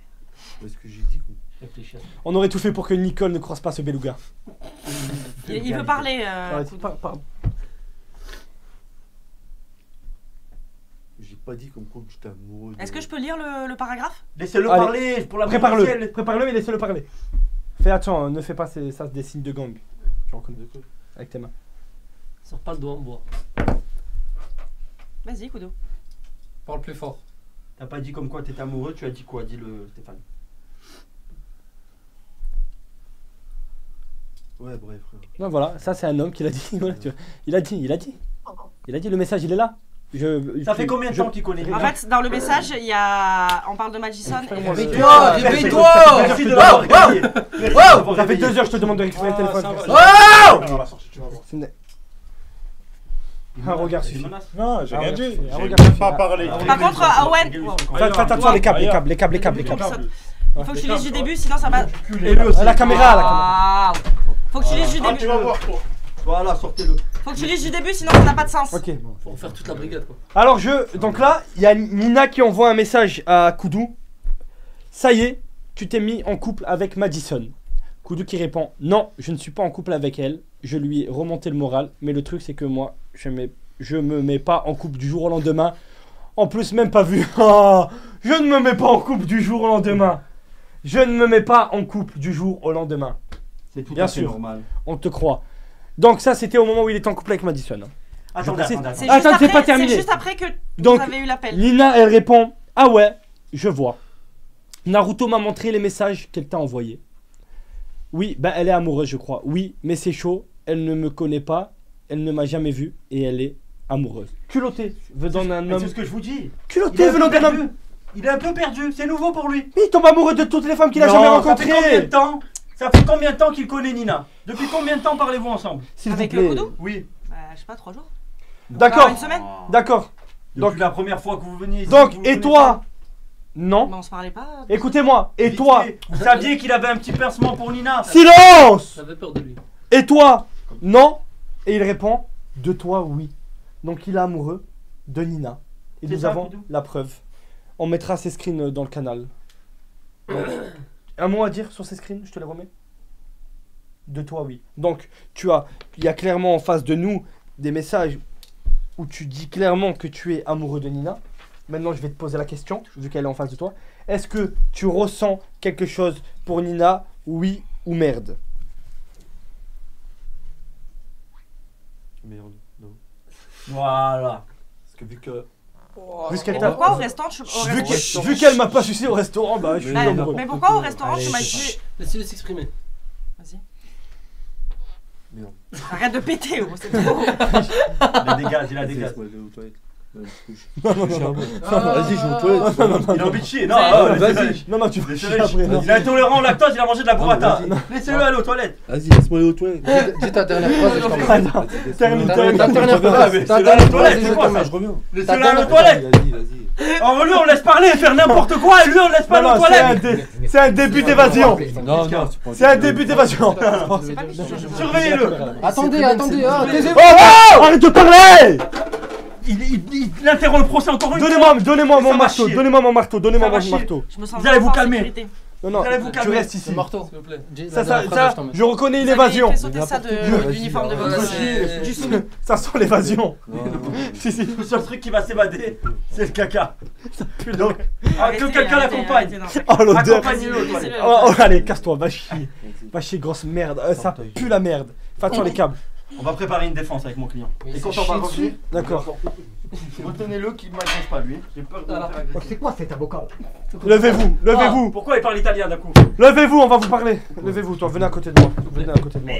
Est-ce que j'ai dit quoi? Réfléchis à ça. On aurait tout fait pour que Nicole ne croise pas ce beluga. Il veut parler. Ouais, c'est pas- J'ai pas dit comme quoi que j'étais amoureux. Est-ce que je peux lire le paragraphe? Laissez-le Allez. parler pour la Prépare-le, prépare-le mais laissez-le parler. Fais attention, hein, ne fais pas ça des signes de gang. Tu reconnais avec tes mains. Sors pas le doigt en bois. Vas-y, Kudo. Parle plus fort. T'as pas dit comme quoi t'étais amoureux, tu as dit quoi? Dis-le, Stéphane. Ouais, bref, frère. Non, voilà, ça c'est un homme qui l'a dit. Voilà, tu vois. Il a dit, le message il est là. Ça fait combien de temps qu'il connaît En fait, dans le message, il y a. On parle de Madison et. Réveille-toi, réveille-toi. Merci de l'avoir réveillé. Merci de l'avoir Ça fait réveillé. 2 heures que je te demande de récupérer le téléphone. À la sortie, tu vas voir. Un regard C'est suffit. une menace. Non, j'ai rien dit. Un J'ai regard même suffit. pas parlé. Par contre, Owen, Faites attention les câbles, les câbles. il faut que tu lises du début, sinon ça va. Et lui aussi. La caméra. Waouh. Faut que tu lises du Ah, début. tu vas voir, toi. Voilà, sortez-le. Faut que tu lises du début, sinon ça n'a pas de sens. Ok. Faut refaire toute la brigade, quoi. Alors donc là, il y a Nina qui envoie un message à Koudou. Ça y est, tu t'es mis en couple avec Madison. Koudou qui répond non, je ne suis pas en couple avec elle. Je lui ai remonté le moral, mais le truc c'est que moi, je me mets pas en couple du jour au lendemain. En plus, même pas vu. Ah, je ne me mets pas en couple du jour au lendemain. Je ne me mets pas en couple du jour au lendemain. C'est tout Bien à fait sûr. normal. On te croit. Donc ça, c'était au moment où il était en couple avec Madison. Attendez, précise. attendez. C'est Attends, juste c'est pas après- terminé. C'est juste après que Donc, vous avez eu l'appel. Nina, elle répond ah ouais, je vois. Naruto m'a montré les messages qu'elle t'a envoyés. Oui, bah elle est amoureuse, je crois. Oui, mais c'est chaud. elle ne me connaît pas, elle ne m'a jamais vu et elle est amoureuse. Culotté venant d'un Mais homme. c'est ce que je vous dis. Il Culotté est un venant peu d'un homme. perdu. Il est un peu perdu, c'est nouveau pour lui. Mais il tombe amoureux de toutes les femmes qu'il a Non, jamais Ça fait combien de rencontrées. temps Ça fait combien de temps qu'il connaît Nina? Depuis combien de temps parlez-vous ensemble? S'il vous Avec plaît. le Koudou Oui. Bah, je sais pas, 3 jours. D'accord. Une semaine. D'accord. Donc la première fois que vous veniez ici. Donc, vous et venez toi? Non. Mais on se parlait pas. Écoutez-moi. Et Vite toi? fait. Vous saviez qu'il avait un petit pincement pour Nina? Silence. J'avais peur de lui. Et toi? Non. Et il répond, de toi, oui. Donc il est amoureux de Nina. Et C'est nous ça, avons Koudou la preuve. On mettra ces screens dans le canal. Un mot à dire sur ces screens, je te les remets. De toi, oui. Donc, il y a clairement en face de nous des messages où tu dis clairement que tu es amoureux de Nina. Maintenant, je vais te poser la question, vu qu'elle est en face de toi. Est-ce que tu ressens quelque chose pour Nina, oui ou merde? Merde, non. Voilà. Parce que vu que. Vu qu'elle Et t'a- pourquoi au restaurant Vu qu'elle m'a pas sucé au restaurant, bah je suis Bah, amoureux. mais pourquoi au restaurant Allez, tu m'as c'est dit. Laissez-le s'exprimer. Vas-y. Merde. Arrête de péter, gros, c'est trop. Il a des gaz, il a des Vas-y, gaz. laisse-moi aller aux toilettes. Non, non, non. Vas-y, je vais aux toilettes. Il a envie de chier. Non, Vas-y. Non, non, tu vas Laissez-le chier après. non. Il est intolérant au lactose, il a mangé de la burrata. vas-y. Laissez-le aller aux toilettes. Vas-y, laisse-moi aller aux toilettes. Dis ta dernière phrase et je t'en prie. Attends, termine, Ta termine. dernière Ah, phrase. mais Ta c'est dernière la toilette, phrase et c'est je quoi, t'en ça? prie. Je reviens. Laissez-le aller aux toilettes. Vas-y, vas-y. En lui, on laisse parler et faire n'importe quoi, et lui, on laisse pas Non, aller aux non, toilettes. c'est un début d'évasion. Non, non, c'est pas C'est un début d'évasion. C'est pas lui. Surveillez-le. Attendez, attendez, ah, taisez-vous. Oh, arrête de parler. Il interrompt le procès encore une fois. Donnez-moi mon Ça va marteau, chier. donnez-moi mon marteau, donnez-moi Ça va mon chier. marteau. Je me sens Vous allez vous vraiment en calmer. sécurité. Non, non, Vous allez vous tu calmer. restes ici. Le marteau. S'il vous plaît. Dis Ça, la dernière phrase et je t'en prie. je reconnais Vous l'évasion. avez fait sauter ça de l'uniforme de votre. Vas-y. Du soumis. Ça sent l'évasion. Non, Si, si. Le seul truc qui va s'évader, c'est le caca. Pue la Donc, que Arrêtez, quelqu'un arrêtez, l'accompagne. arrêtez, non, ça- Oh l'odeur. Accompagnez-le aux toilettes. Laissez-le. Oh, allez, casse-toi, va chier. vas-y. Va chier, grosse merde. Ça pue la merde. Fais attention les câbles. On va préparer une défense avec mon client. Mais Et il quand s'est on va chié revenir, D'accord. retenez-le qu'il ne m'agresse pas lui. J'ai peur de me faire agresser. C'est quoi cet avocat? Levez-vous, levez-vous. Pourquoi il parle italien d'un coup? Levez-vous, on va vous parler. Levez-vous, toi, venez à côté de moi. Venez à côté de moi.